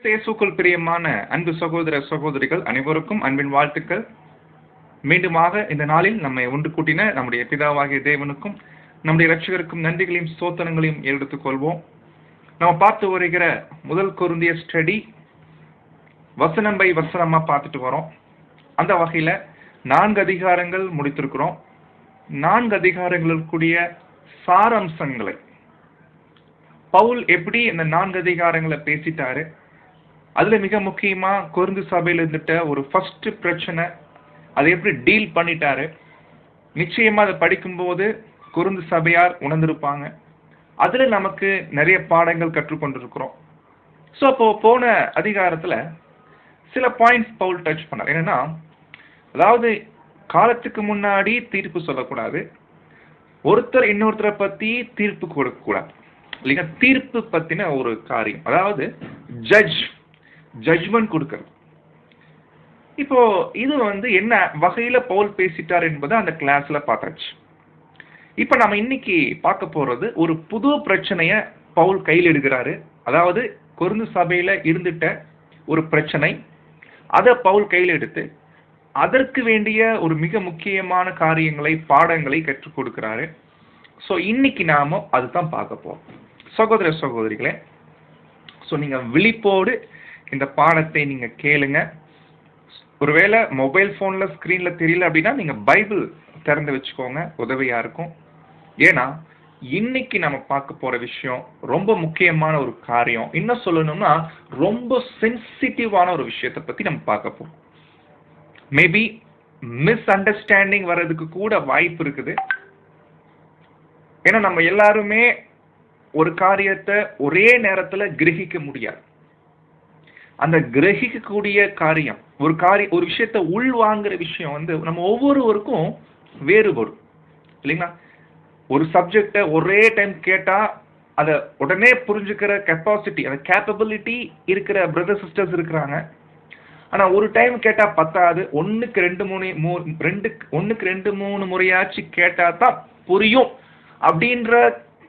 இயேசுக்குள் பிரியமான அன்பு சகோதர சகோதரிகள் அனைவருக்கும் அன்பின் வாழ்த்துக்கள். மீண்டுமாக இந்த நாளில் நம்மை ஒன்று கூட்டின நம்முடைய பிதாவாகிய தேவனுக்கும் நம்முடைய இரட்சகருக்கும் நன்றிகளையும் ஸ்தோத்திரங்களையும் எடுத்துக் கொள்வோம். நம்ம பார்த்து வருகிற முதல் கொரிந்தியர் ஸ்டடி வசனம் பை வசனமா பார்த்துட்டு வரோம். அந்த வகையில 4 அதிகாரங்கள் முடித்திருக்கிறோம். 4 அதிகாரங்களுக்குரிய சாரம்சங்களை பவுல் எப்படி இந்த 4 அதிகாரங்களை பேசிட்டாரு, அதுல மிக முக்கியமா கொரிந்து சபையில இருந்துட்ட ஒரு ஃபர்ஸ்ட் பிரச்சனை அதை எப்படி டீல் பண்ணிட்டாரு, நிச்சயமா அதை படிக்கும்போது கொரிந்து சபையார் உணர்ந்திருப்பாங்க. அதுல நமக்கு நிறைய பாடங்கள் கற்றுக்கொண்டிருக்கிறோம். ஸோ அப்போ போன அதிகாரத்துல சில பாயிண்ட்ஸ் பவுல் டச் பண்ணார். என்னன்னா, அதாவது காலத்துக்கு முன்னாடி தீர்ப்பு சொல்லக்கூடாது, ஒருத்தர் இன்னொருத்தரை பத்தி தீர்ப்பு கொடுக்க கூடாது இல்லைங்க. தீர்ப்பு பத்தின ஒரு காரியம், அதாவது ஜட்ஜ்மெண்ட் கொடுக்கிறது. இப்போ இது என்ன வகையில பவுல் பேசிட்டார் என்பதை அந்த கிளாஸ்ல பார்த்தாச்சு. இப்ப நம்ம இன்னைக்கு பார்க்க போறது ஒரு புது பிரச்சனைய பவுல் கையில் எடுக்கிறாரு. அதாவது கொரிந்து சபையில இருந்துட்ட ஒரு பிரச்சனை, அதை பவுல் கையில் எடுத்து அதற்கு வேண்டிய ஒரு மிக முக்கியமான காரியங்களை பாடங்களை கற்றுக் கொடுக்கிறாரு. ஸோ இன்னைக்கு நாம அதுதான் பார்க்க போறோம் சகோதர சகோதரிகளே. ஸோ நீங்க விழிப்போடு இந்த பாடத்தை நீங்க கேளுங்க. ஒருவேளை மொபைல் போன்ல ஸ்கிரீன்ல தெரியல அப்படின்னா நீங்க பைபிள் திறந்து வச்சுக்கோங்க, உதவியா இருக்கும். ஏன்னா இன்னைக்கு நம்ம பார்க்க போற விஷயம் ரொம்ப முக்கியமான ஒரு காரியம். என்ன சொல்லணும்னா, ரொம்ப சென்சிட்டிவான ஒரு விஷயத்தை பத்தி நம்ம பார்க்க போறோம். மேபி மிஸ் அண்டர்ஸ்டாண்டிங் வர்றதுக்கு கூட வாய்ப்பு இருக்குது. ஏன்னா நம்ம எல்லாருமே ஒரு காரியத்தை ஒரே நேரத்துல கிரகிக்க முடியாது. அந்த கிரகிக்கக்கூடிய காரியம், ஒரு விஷயத்தை உள்வாங்குற விஷயம் நம்ம ஒவ்வொருவருக்கும் வேறுபடும் இல்லைங்களா. ஒரு சப்ஜெக்டை ஒரே டைம் கேட்டா அதை உடனே புரிஞ்சுக்கிற கெப்பாசிட்டி, அந்த கேப்பபிலிட்டி இருக்கிற பிரதர் சிஸ்டர்ஸ் இருக்கிறாங்க. ஆனா ஒரு டைம் கேட்டா பத்தாது, ஒன்னுக்கு ரெண்டு மூணு முறையாச்சு கேட்டா தான் புரியும் அப்படின்ற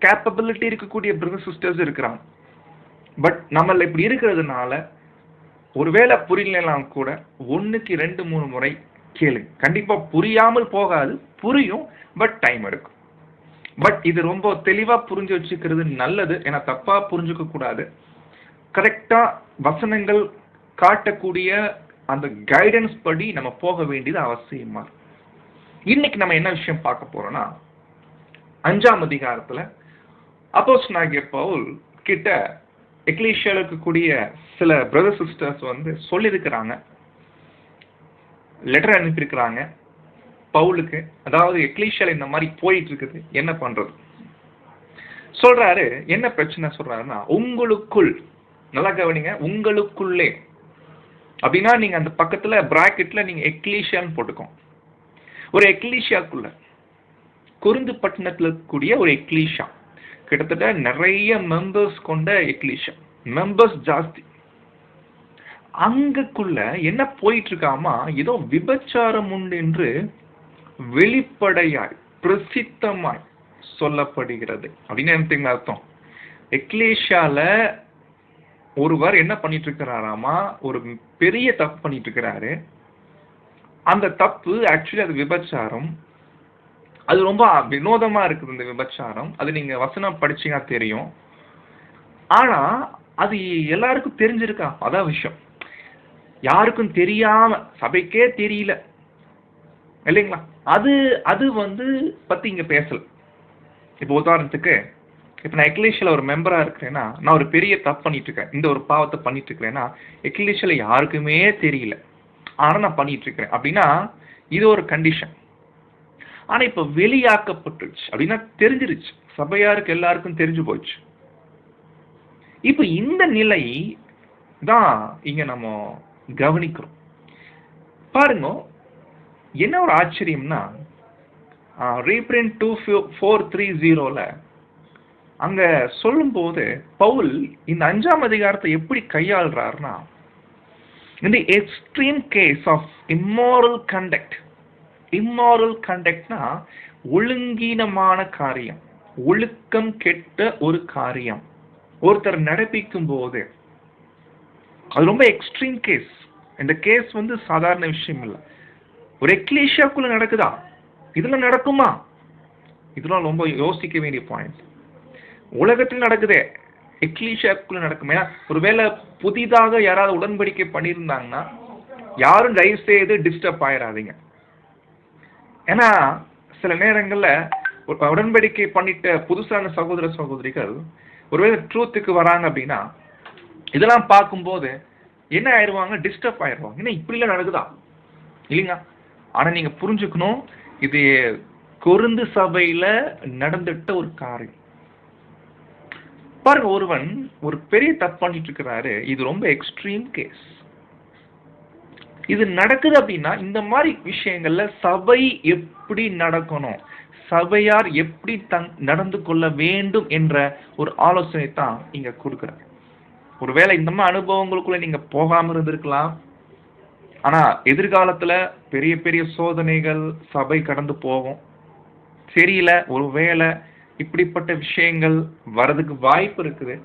கேப்பபிலிட்டி இருக்கக்கூடிய பிரதர் சிஸ்டர்ஸ் இருக்கிறாங்க. பட் நம்மள இப்படி இருக்கிறதுனால ஒருவேளை புரியலாம் கூட 1க்கு 2-3 முறை கேளுங்க. கண்டிப்பா புரியாமல் போகாது, புரியும், பட் டைம் எடுக்கும். பட் இது ரொம்ப தெளிவா புரிஞ்சு வச்சுக்கிறது நல்லது. ஏன்னா தப்பா புரிஞ்சுக்க கூடாது. கரெக்டா வசனங்கள் காட்டக்கூடிய அந்த கைடன்ஸ் படி நம்ம போக வேண்டியது அவசியமா. இன்னைக்கு நம்ம என்ன விஷயம் பார்க்க போறோம்னா, 5ஆம் அதிகாரத்துல அப்போஸ்தலனாகிய பவுல் கிட்ட எக்லீசியால இருக்கக்கூடிய சில பிரதர் சிஸ்டர்ஸ் சொல்லியிருக்கிறாங்க, லெட்டர் அனுப்பியிருக்கிறாங்க பவுலுக்கு. அதாவது எக்லீசியால இந்த மாதிரி போயிட்டு இருக்குது, என்ன பண்றது சொல்றாரு. என்ன பிரச்சனை சொல்றாருன்னா, உங்களுக்குள், நல்லா கவனிங்க, உங்களுக்குள்ளே அப்படின்னா நீங்க அந்த பக்கத்துல பிராக்கெட்ல நீங்க எக்லீசியான்னு போட்டுக்கோங்க. ஒரு எக்லீசியாக்குள்ள, கொரிந்து பட்டணத்துல இருக்கக்கூடிய ஒரு எக்லீசியா, கிட்டத்தட்ட நிறைய மெம்பர்ஸ் கொண்ட எக்லீசியா, மெம்பர்ஸ் ஜாஸ்தி. அங்குள்ள என்ன போயிட்டு இருக்காமா, ஏதோ விபச்சாரம் உண்டு என்று வெளிப்படையாய் பிரசித்தமாய் சொல்லப்படுகிறது. அப்படின்னு என்ன அர்த்தம்? எக்லீசியால ஒருவர் என்ன பண்ணிட்டு இருக்கிறாராமா, ஒரு பெரிய தப்பு பண்ணிட்டு இருக்கிறாரு. அந்த தப்பு ஆக்சுவலி அது விபச்சாரம். அது ரொம்ப வினோதமா இருக்குது இந்த விபச்சாரம். அது நீங்க வசனம் படிச்சீங்கன்னா தெரியும். ஆனா அது எல்லாருக்கும் தெரிஞ்சிருக்கா, அதான் விஷயம். யாருக்கும் தெரியாம, சபைக்கே தெரியல இல்லைங்களா. அது பத்தி இங்க பேசல. இப்போ உதாரணத்துக்கு, இப்ப நான் எக்லீசியால ஒரு மெம்பரா இருக்கிறேன்னா, நான் ஒரு பெரிய தப்பு பண்ணிட்டு இருக்கேன், இந்த ஒரு பாவத்தை பண்ணிட்டு இருக்கிறேன்னா, எக்லீசியால யாருக்குமே தெரியல, ஆனா நான் பண்ணிட்டு இருக்கிறேன் அப்படின்னா இது ஒரு கண்டிஷன். ஆனா இப்ப வெளியாக்கப்பட்டுருச்சு அப்படின்னா தெரிஞ்சிருச்சு, சபையாருக்கு எல்லாருக்கும் தெரிஞ்சு போச்சு. இப்ப இந்த நிலை தான் இங்க நம்ம கவனிக்கிறோம். பாருங்க, என்ன ஒரு ஆச்சரியம்னா, ரீப்ரிண்ட் 2430ல அங்க சொல்லும் போது பவுல் இந்த 5ஆம் அதிகாரத்தை எப்படி கையாளுறாருன்னா, இந்த எக்ஸ்ட்ரீம் கேஸ் ஆஃப் இம்மாரல் கண்டக்ட்னா ஒழுங்கீனமான காரியம், ஒழுக்கம் கெட்ட ஒரு காரியம் ஒருத்தர் நடப்பிக்கும் போது அது ரொம்ப எக்ஸ்ட்ரீம் கேஸ். இந்த கேஸ் வந்து சாதாரண விஷயம் இல்லை. ஒரு எக்லீஷியாக்குள்ள நடக்குதா? இதுல நடக்குமா? இதெல்லாம் ரொம்ப யோசிக்க வேண்டிய பாயிண்ட். உலகத்தில் நடக்குதே, எக்லீஷியாக்குள்ள நடக்குமே. ஒருவேளை புதிதாக யாராவது உடன்படிக்கை பண்ணியிருந்தாங்கன்னா யாரும் தயவு செய்து டிஸ்டர்ப் ஆயிடாதீங்க. ஏன்னா சில நேரங்கள்ல உடன்படிக்கை பண்ணிட்ட புதுசான சகோதர சகோதரிகள் ஒருவேளை ட்ரூத்துக்கு வராங்க அப்படின்னா இதெல்லாம் பார்க்கும்போது என்ன ஆயிடுவாங்க? டிஸ்டர்ப் ஆயிடுவாங்க. ஏன்னா இப்படிலாம் நடக்குதா இல்லைங்க? ஆனா நீங்க புரிஞ்சுக்கணும், இது கொரிந்து சபையில நடந்துட்ட ஒரு காரியம். பாருங்க, ஒருவன் ஒரு பெரிய தப்பு பண்ணிட்டு இருக்கிறாரு. இது ரொம்ப எக்ஸ்ட்ரீம் கேஸ். இது நடக்குது அப்படின்னா இந்த மாதிரி விஷயங்கள்ல சபை எப்படி நடக்கணும், சபையார் எப்படி நடந்து கொள்ள வேண்டும் என்ற ஒரு ஆலோசனை தான் இங்க கொடுக்குறாரு. ஒருவேளை இந்த மாதிரி அனுபவங்களுக்குள்ள நீங்க போகாம இருந்திருக்கலாம். ஆனா எதிர்காலத்துல பெரிய பெரிய சோதனைகள் சபை கடந்து போகும். தெரியல, ஒருவேளை இப்படிப்பட்ட விஷயங்கள் வரதுக்கு வாய்ப்பு இருக்குது.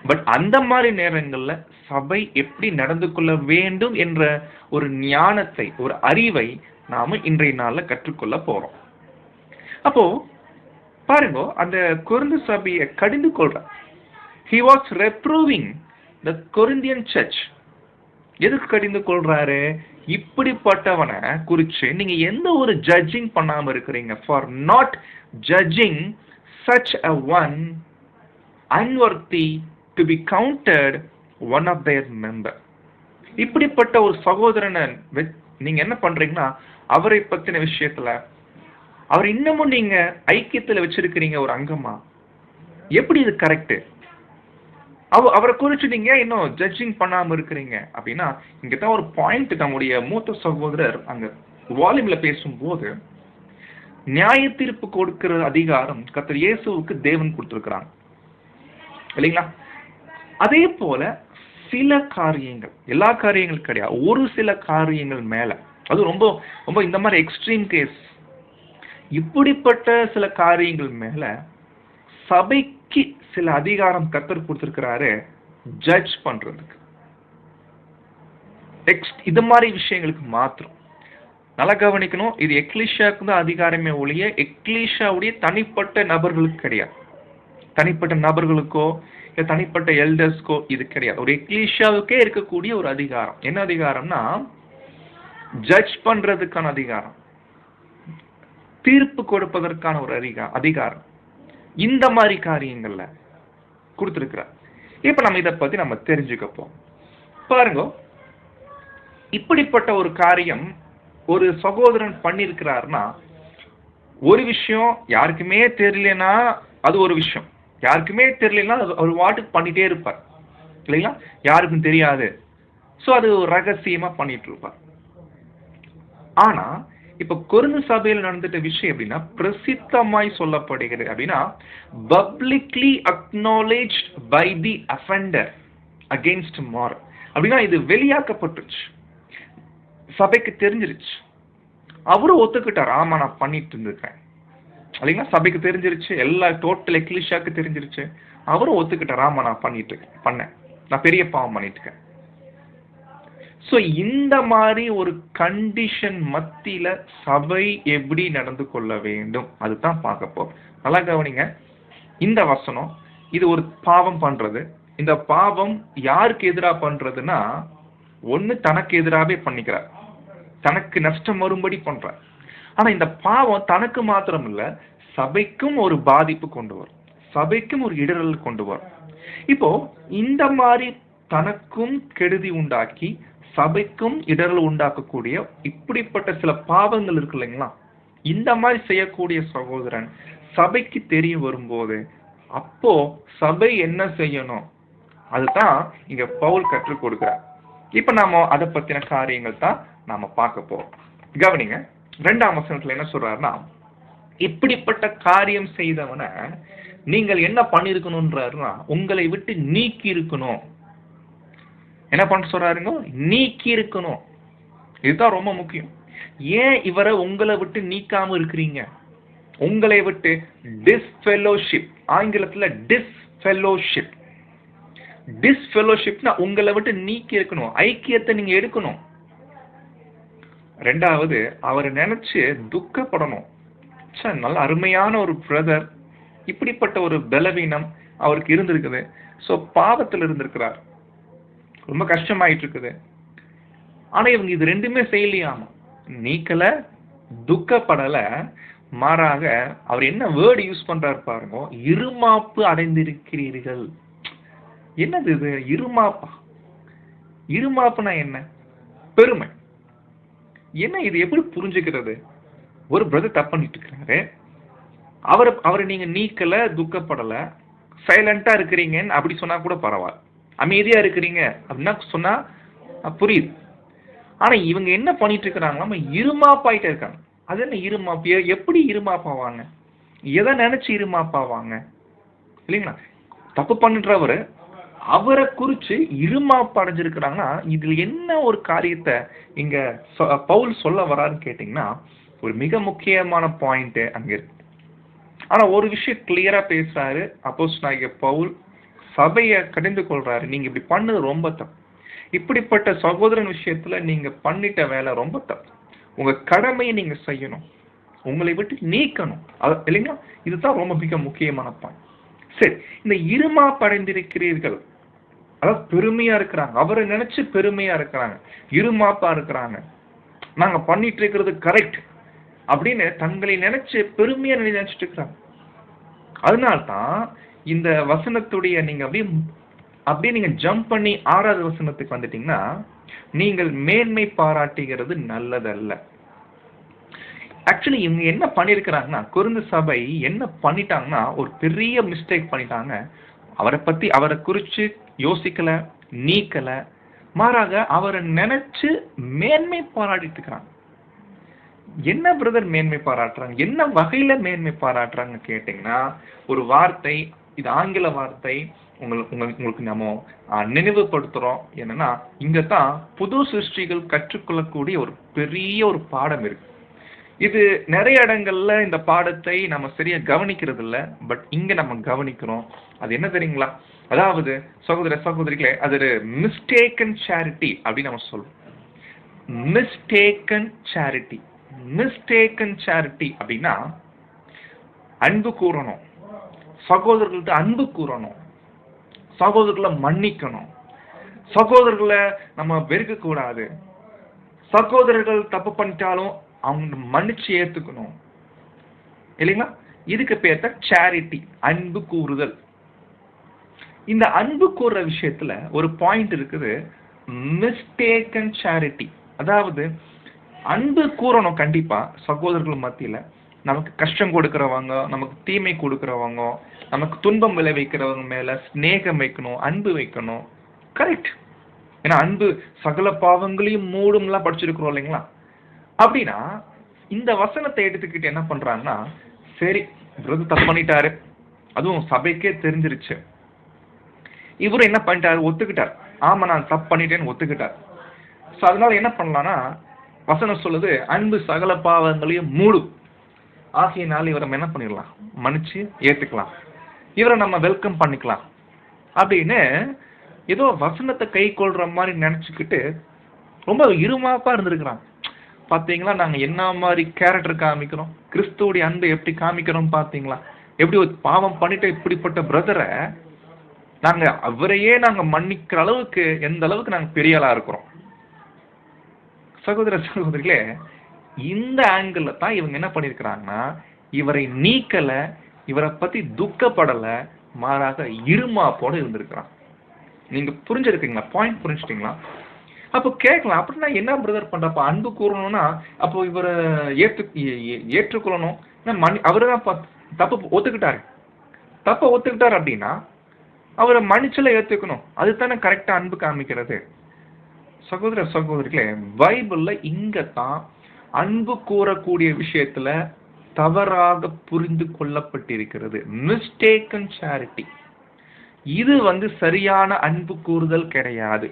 பட் அந்த மாதிரி நேரங்கள்ல சபை எப்படி நடந்து கொள்ள வேண்டும் என்ற ஒரு ஞானத்தை, ஒரு அறிவை நாம இன்றைய நாள்ல கற்றுக்கொள்ள போறோம். அப்போ பாருங்க, அந்த கொரிந்து சபையை கடிந்து கொள்றார். He was reproving the Corinthian church. எதுக்கு கடிந்து கொள்றாரு? இப்படிப்பட்டவனை குறிச்சு நீங்க எந்த ஒரு ஜட்ஜிங் பண்ணாம இருக்கிறீங்க. For not judging such a one unworthy to be counted one of their member. இப்படிப்பட்ட ஒரு சகோதரனை நீங்க என்ன பண்றீங்கன்னா அவரை பத்தின விஷயத்துல அவர் இன்னமும் நீங்க ஐக்கியத்துல வச்சிருக்கிறீங்க ஒரு அங்கமா. எப்படி இது கரெக்ட்? அவரை குறிச்சு நீங்க இன்னும் ஜட்ஜிங் பண்ணாம இருக்கிறீங்க அப்படின்னா இங்கதான் ஒரு பாயிண்ட். நம்முடைய மூத்த சகோதரர் அங்க வால்யூம்ல பேசும்போது நியாய தீர்ப்பு கொடுக்கிற அதிகாரம் கர்த்தர் இயேசுவுக்கு தேவன் கொடுத்திருக்கிறாங்க இல்லைங்களா? அதே போல சில காரியங்கள், எல்லா காரியங்களும் கிடையாது, ஒரு சில காரியங்கள் மேல, அது ரொம்ப ரொம்ப இந்த மாதிரி எக்ஸ்ட்ரீம் கேஸ், இப்படிப்பட்ட சில காரியங்கள் மேல சபைக்கு சில அதிகாரம் கர்த்தர் கொடுத்திருக்கிறாரு ஜட்ஜ் பண்றதுக்கு. இது மாதிரி விஷயங்களுக்கு மாத்திரம் நல்லா கவனிக்கணும். இது எக்லீஷியாவுக்கு தான் அதிகாரமே ஒழிய எக்லீஷியாவுடைய தனிப்பட்ட நபர்களுக்கு கிடையாது. தனிப்பட்ட நபர்களுக்கோ இல்ல தனிப்பட்ட எல்டர்ஸ்க்கோ இது கிடையாது. ஒரு எக்லீஷியாவுக்கே இருக்கக்கூடிய ஒரு அதிகாரம். என்ன அதிகாரம்னா ஜட்ஜ் பண்றதுக்கான அதிகாரம், தீர்ப்பு கொடுப்பதற்கான ஒரு அதிகாரம். இந்த மாதிரி காரியங்கள்ல கொடுத்திருக்கிறார். இப்ப நம்ம இதை பத்தி நம்ம தெரிஞ்சுக்கப்போம். பாருங்க, இப்படிப்பட்ட ஒரு காரியம் ஒரு சகோதரன் பண்ணிருக்கிறார்னா ஒரு விஷயம் யாருக்குமே தெரியலனா அது ஒரு விஷயம். யாருக்குமே தெரியலனா ஒரு வாட்டுக்கு பண்ணிட்டே இருப்பார் இல்லைங்களா? யாருக்கும் தெரியாது. சோ அது ரகசியமா பண்ணிட்டு இருப்பார். ஆனா இப்ப கொரிந்து சபையில் நடந்துட்ட விஷயம் அப்படின்னா பிரசித்தமாய் சொல்லப்படுகிறது. அப்படின்னா publicly acknowledged by the offender against மார். அப்படின்னா இது வெளியாக்கப்பட்டுச்சு, சபைக்கு தெரிஞ்சிருச்சு. அவரும் ஒத்துக்கிட்டார், ஆமா நான் பண்ணிட்டு இருந்திருக்கேன் இல்லைங்களா? சபைக்கு தெரிஞ்சிருச்சு, எல்லா டோட்டல் எக்லிஷாக்கு தெரிஞ்சிருச்சு. அவரும் ஒத்துக்கிட்டார், ஆமா நான் பண்ணேன், நான் பெரிய பாவம் பண்ணிட்டு இருக்கேன். சோ இந்த மாதிரி ஒரு கண்டிஷன் மத்தியில சபை எப்படி நடந்து கொள்ள வேண்டும் அதுதான் பார்க்க போறோம். நல்லா கவனிங்க, இந்த வசனம் இது ஒரு பாவம் பண்றது. இந்த பாவம் யாருக்கு எதிராக பண்றதுன்னா ஒண்ணு தனக்கு எதிராகவே பண்ணிக்கிறார், தனக்கு நஷ்டம் வரும்படி பண்றார். ஆனா இந்த பாவம் தனக்கு மாத்திரம் இல்ல, சபைக்கும் ஒரு பாதிப்பு கொண்டு வரும், சபைக்கும் ஒரு இடரல் கொண்டு வரும். இப்போ இந்த மாதிரி தனக்கும் கெடுதி உண்டாக்கி சபைக்கும் இடரல் உண்டாக்கக்கூடிய இப்படிப்பட்ட சில பாவங்கள் இருக்கு இல்லைங்களா? இந்த மாதிரி செய்யக்கூடிய சகோதரன் சபைக்கு தெரிய வரும்போது அப்போ சபை என்ன செய்யணும் அதுதான் இங்க பவுல் கற்றுக் கொடுக்கிறார். இப்ப நாம அதை பத்தின காரியங்கள் தான் நாம பார்க்க போறோம். கவனிங்க, 2ஆம் வசனத்துல என்ன சொல்றாருன்னா, இப்படிப்பட்ட காரியம் செய்தவனை நீங்கள் என்ன பண்ணிருக்கணும்ன்றாருன்னா உங்களை விட்டு நீக்கி இருக்கணும். என்ன பண்ண சொல்றாருங்க? நீக்கி இருக்கணும். இதுதான் ரொம்ப முக்கியம். ஏன் இவரை உங்களை விட்டு நீக்காம இருக்கிறீங்க? உங்களை விட்டு டிஸ்ஃபெலோஷிப், ஆங்கிலத்துல டிஸ்ஃபெலோஷிப், டிஸ்ஃபெலோஷிப்னா உங்களை விட்டு நீக்கி இருக்கணும், ஐக்கியத்தை நீங்க எடுக்கணும். ரெண்டாவது, அவரை நினைச்சு துக்கப்படணும். நல்ல அருமையான ஒரு பிரதர், இப்படிப்பட்ட ஒரு பலவீனம் அவருக்கு இருந்திருக்குது. ஸோ பாவத்தில் இருந்திருக்கிறார், ரொம்ப கஷ்டமாயிட்டு இருக்குது. ஆனா இவங்க இது ரெண்டுமே செய்யலையாமா, நீக்கல, துக்கப்படல. மாறாக அவர் என்ன வேர்டு யூஸ் பண்றாரு பாருங்க, இருமாப்பு அடைந்திருக்கிறீர்கள். என்னது இது இருமாப்பா? இருமாப்புனா என்ன? பெருமை. என்ன இது எப்படி புரிஞ்சுக்கிறது? ஒரு பிரதர் தப்பு பண்ணிட்டு இருக்கிறாரு, அவரை நீங்க நீக்கல, துக்கப்படல, சைலண்டா இருக்கிறீங்கன்னு அப்படி சொன்னா கூட பரவாயில்ல, அமைதியா இருக்கிறீங்க அப்படின்னா சொன்னா புரியுது. ஆனா இவங்க என்ன பண்ணிட்டு இருக்கிறாங்களா, இருமாப்பாயிட்டே இருக்காங்க. அது என்ன இருமாப்பு? எப்படி இருமாப்பாவாங்க? எதை நினைச்சு இருமாப்பாவாங்க? இல்லைங்களா? தப்பு பண்ணிடுறவரு அவரை குறிச்சு இருமாப்பு அடைஞ்சிருக்கிறாங்கன்னா இதுல என்ன ஒரு காரியத்தை இங்க பவுல் சொல்ல வரான்னு கேட்டீங்கன்னா, ஒரு மிக முக்கியமான பாயிண்ட் அங்க இருக்கு. ஆனா ஒரு விஷயம் கிளியரா பேசுறாரு அப்போஸ்தலனாகிய பவுல், சபையை கடிந்து கொள்றாரு. நீங்க இப்படி பண்ணது ரொம்ப தப்பு, இப்படிப்பட்ட சகோதரன் விஷயத்துல நீங்க பண்ணிட்ட வேலை ரொம்ப தப்பு, உங்க கடமையை நீங்க செய்யணும், உங்களை விட்டு நீக்கணும், இல்லைங்களா? இதுதான் ரொம்ப மிக முக்கியமான பாயிண்ட். சரி, இந்த இருமாப்படைந்திருக்கிறீர்கள், அதாவது பெருமையா இருக்கிறாங்க, அவரை நினைச்சு பெருமையா இருக்கிறாங்க, இருமாப்பா இருக்கிறாங்க, நாங்க பண்ணிட்டு இருக்கிறது கரெக்ட் அப்படின்னு தங்களை நினைச்சு பெருமையா நினைச்சிட்டு இருக்கிறாங்க. அதனால்தான் இந்த வசனத்துடைய நீங்க அப்படியே நீங்க ஜம்ப் பண்ணி 6வது வசனத்துக்கு வந்துட்டீங்கன்னா, நீங்கள் மேன்மை பாராட்டுகிறது நல்லதல்ல. ஆக்சுவலி இவங்க என்ன பண்ணிருக்கிறாங்கன்னா, கொரிந்து சபை என்ன பண்ணிட்டாங்கன்னா, ஒரு பெரிய மிஸ்டேக் பண்ணிட்டாங்க. அவரை குறிச்சு யோசிக்கல, நீக்கல, மாறாக அவரை நினைச்சு மேன்மை பாராட்டிட்டு இருக்கிறாங்க. என்ன பிரதர் மேன்மை பாராட்டுறாங்க? என்ன வகையில மேன்மை பாராட்டுறாங்க கேட்டீங்கன்னா, ஒரு வார்த்தை, இது ஆங்கில வார்த்தை, உங்களுக்கு நம்ம நினைவுபடுத்துறோம். என்னன்னா, இங்கதான் புது சிருஷ்டிகள் கற்றுக்கொள்ளக்கூடிய ஒரு பெரிய ஒரு பாடம் இருக்கு. இது நிறைய இடங்கள்ல இந்த பாடத்தை நம்ம சரியா கவனிக்கிறது இல்ல, பட் இங்க நம்ம கவனிக்கிறோம். அது என்ன தெரியுங்களா? அதாவது சகோதர சகோதரிகளே, அது ஒரு மிஸ்டேக்கன் சேரிட்டி அப்படின்னு நம்ம சொல்றோம். Mistaken charity. மிஸ்டேக்கன் சேரிட்டி அப்படின்னா அன்பு கூறணும், சகோதரர்கள்ட்ட அன்பு கூறணும், சகோதரர்களை மன்னிக்கணும், சகோதரர்களை நம்ம வெறுக்க கூடாது, சகோதரர்கள் தப்பு பண்ணிட்டாலும் அவங்க மன்னிச்சு ஏத்துக்கணும், இல்லைங்களா? இதுக்கு பேர் தான் சேரிட்டி, அன்பு கூறுதல். இந்த அன்பு கூறுற விஷயத்துல ஒரு பாயிண்ட் இருக்குது, மிஸ்டேக்கன் சேரிட்டி. அதாவது அன்பு கூறணும் கண்டிப்பா சகோதரர்கள் மத்தியில. நமக்கு கஷ்டம் கொடுக்கிறவங்க, நமக்கு தீமை கொடுக்கிறவங்க, நமக்கு துன்பம் விளைவிக்கிறவங்க மேல ஸ்நேகம் வைக்கணும், அன்பு வைக்கணும். கரெக்ட். ஏன்னா அன்பு சகல பாவங்களையும் மூடும்லாம் படிச்சிருக்கிறோம் இல்லைங்களா? அப்படின்னா இந்த வசனத்தை எடுத்துக்கிட்டு என்ன பண்றாங்கன்னா, சரி பிரதர் தப்பு பண்ணிட்டாரு, அதுவும் சபைக்கே தெரிஞ்சிருச்சு, இவரும் என்ன பண்ணிட்டாரு, ஒத்துக்கிட்டார், ஆமா நான் தப்பு பண்ணிட்டேன்னு ஒத்துக்கிட்டார். ஸோ அதனால என்ன பண்ணலாம்னா, வசனம் சொல்லுது அன்பு சகல பாவங்களையும் மூடும், ஆகையினால இவரை என்ன பண்ணிடலாம், மன்னிச்சு ஏத்துக்கலாம், இவரை நம்ம வெல்கம் பண்ணிக்கலாம் அப்படின்னு ஏதோ வசனத்தை கை கொள்ற மாதிரி நினைச்சுக்கிட்டு ரொம்ப இருமாப்பா இருந்திருக்கிறாங்க. பாத்தீங்களா, நாங்க என்ன மாதிரி கேரக்டர் காமிக்கிறோம், கிறிஸ்துவோடைய அன்பை எப்படி காமிக்கிறோம் பாத்தீங்களா? எப்படி ஒரு பாவம் பண்ணிட்டு இப்படிப்பட்ட பிரதரை நாங்க அவரையே நாங்க மன்னிக்கிற அளவுக்கு எந்த அளவுக்கு நாங்க பெரிய ஆளா இருக்கிறோம். சகோதர சகோதரிகளே, இந்த ஆங்கிள் தான் இவங்க என்ன பண்ணிருக்கிறாங்கன்னா, இவரை நீக்கல, இவரை பத்தி துக்கப்படல, மாறாக இருமாப்போட இருந்திருக்கிறான். நீங்க புரிஞ்சிருக்கீங்களா? பாயிண்ட் புரிஞ்சுட்டீங்களா? அப்போ கேட்கலாம், அப்படின்னா என்ன பிரதர் பண்றப்ப அன்பு கூறணும்னா அப்போ இவரை ஏற்றுக்கொள்ளணும், அவருதான் தப்பு ஒத்துக்கிட்டாரு, தப்ப ஒத்துக்கிட்டாரு அப்படின்னா அவரை மன்னிச்சல ஏத்துக்கணும், அதுதானே கரெக்டா அன்பு காமிக்கிறது. சகோதர சகோதரிகளே, பைபிள்ல இங்கதான் அன்பு கூறக்கூடிய விஷயத்துல தவறாக புரிந்து கொள்ளப்பட்டிருக்கிறது, மிஸ்டேக்கன் சேரிட்டி. இது சரியான அன்பு கூறுதல் கிடையாது.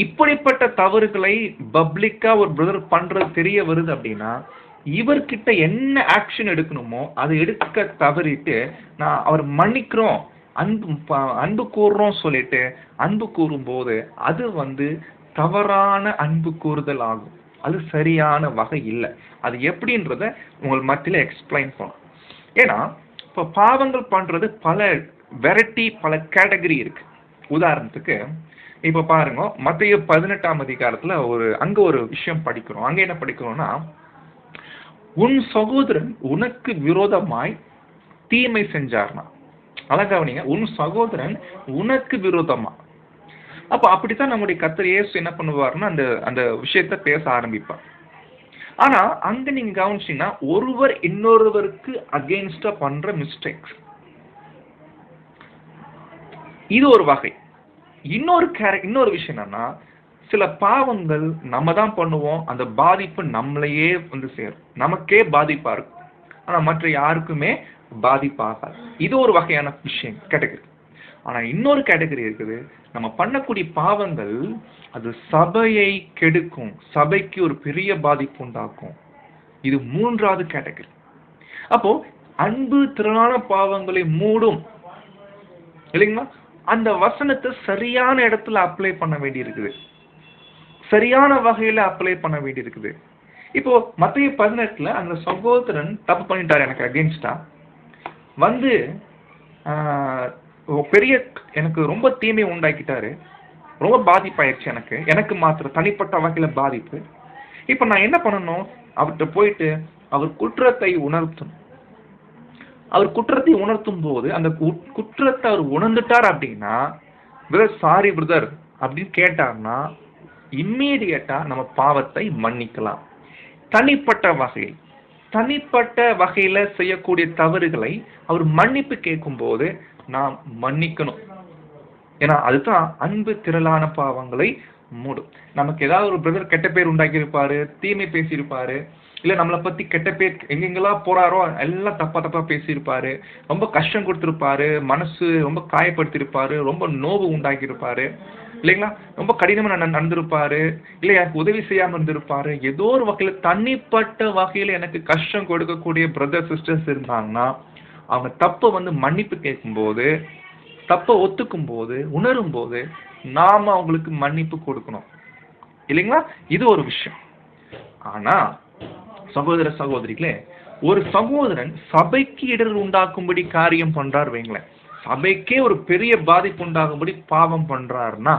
இப்படிப்பட்ட தவறுகளை பப்ளிக்கா ஒரு பிரதர் பண்றது தெரிய வருது அப்படின்னா, இவர்கிட்ட என்ன ஆக்ஷன் எடுக்கணுமோ அதை எடுக்க தவறிட்டு நான் அவர் மன்னிக்கிறோம் அன்பு கூறுறோம் சொல்லிட்டு அன்பு கூறும்போது அது தவறான அன்பு கூறுதல் ஆகும். அது சரியான வகை இல்லை. அது எப்படின்றத உங்கள் மத்தியில எக்ஸ்பிளைன் பண்ணும். ஏன்னா இப்போ பாவங்கள் பண்றது பல வெரைட்டி, பல கேட்டகரி இருக்கு. உதாரணத்துக்கு இப்ப பாருங்க, மத்தேயு 18ஆம் அதிகாரத்துல அங்க ஒரு விஷயம் படிக்கிறோம். அங்க என்ன படிக்கிறோம்னா, உன் சகோதரன் உனக்கு விரோதமாய் தீமை செஞ்சார்னா, அதான் கவனிங்க, உன் சகோதரன் உனக்கு விரோதமா. அப்ப அப்படித்தான் நம்முடைய கர்த்தர் இயேசு என்ன பண்ணுவாருன்னா அந்த விஷயத்த பேச ஆரம்பிப்பார். ஆனா அங்க நீங்க கவனிச்சீங்கன்னா, ஒருவர் இன்னொருவருக்கு அகெயின்ஸ்டா பண்ற மிஸ்டேக்ஸ், இது ஒரு வகை. இன்னொரு விஷயம் என்னன்னா, சில பாவங்கள் நம்ம தான் பண்ணுவோம், அந்த பாதிப்பு நம்மளையே சேரும், நமக்கே பாதிப்பா இருக்கும், ஆனா மற்ற யாருக்குமே பாதிப்பாகாது. இது ஒரு வகையான விஷயம், கேட்டகரி. ஆனா இன்னொரு கேட்டகரி இருக்குது, நம்ம பண்ணக்கூடிய பாவங்கள் அது சபையை கெடுக்கும், சபைக்கு ஒரு பெரிய பாதிப்பு உண்டாக்கும். இது மூன்றாவது கேட்டகரி. அப்போ அன்பு திரளான பாவங்களை மூடும் இல்லைங்களா? அந்த வசனத்தை சரியான இடத்துல அப்ளை பண்ண வேண்டி இருக்குது, சரியான வகையில அப்ளை பண்ண வேண்டி இருக்குது. இப்போ மத்தேயு 18ல அந்த சகோதரன் தப்பு பண்ணிட்டார், எனக்கு அகெயின்ஸ்டா பெரிய எனக்கு ரொம்ப தீமை உண்டாக்கிட்டாரு, ரொம்ப பாதிப்பாயிருச்சு, எனக்கு மாத்திரம் தனிப்பட்ட வகையில பாதிப்பு. இப்ப நான் என்ன பண்ணணும்? அவர்கிட்ட போயிட்டு அவர் குற்றத்தை உணர்த்தணும். அவர் குற்றத்தை உணர்த்தும் போது அந்த குற்றத்தை அவர் உணர்ந்துட்டார் அப்படின்னா, பிரதர் சாரி பிரதர் அப்படின்னு கேட்டார்னா, இம்மீடியட்டா நம்ம பாவத்தை மன்னிக்கலாம். தனிப்பட்ட வகையில செய்யக்கூடிய தவறுகளை அவர் மன்னிப்பு கேட்கும் போது நாம் மன்னிக்கணும். ஏன்னா அதுதான் அன்பு திரளான பாவங்களை மூடும். நமக்கு ஏதாவது ஒரு பிரதர் கெட்ட பேர் உண்டாக்கி இருப்பாரு, தீமை பேசியிருப்பாரு, இல்ல நம்மளை பத்தி கெட்ட பேர் எங்கெங்கெல்லாம் போறாரோ எல்லாம் தப்பா பேசியிருப்பாரு, ரொம்ப கஷ்டம் கொடுத்திருப்பாரு, மனசு ரொம்ப காயப்படுத்திருப்பாரு, ரொம்ப நோவு உண்டாக்கி இருப்பாரு இல்லைங்களா, ரொம்ப கடினமா நடந்திருப்பாரு, இல்ல எனக்கு உதவி செய்யாம இருந்திருப்பாரு, ஏதோ ஒரு வகையில தனிப்பட்ட வகையில எனக்கு கஷ்டம் கொடுக்கக்கூடிய பிரதர் சிஸ்டர்ஸ் இருந்தாங்கன்னா, அவங்க தப்ப மன்னிப்பு கேட்கும்போது, தப்ப ஒத்துக்கும் போது, உணரும் போது நாம அவங்களுக்கு மன்னிப்பு கொடுக்கணும் இல்லைங்களா? இது ஒரு விஷயம். ஆனா சகோதர சகோதரிகளே, ஒரு சகோதரன் சபைக்கு இடர் உண்டாக்கும்படி காரியம் பண்றார் வைங்களேன், சபைக்கே ஒரு பெரிய பாதிப்பு உண்டாகும்படி பாவம் பண்றாருன்னா,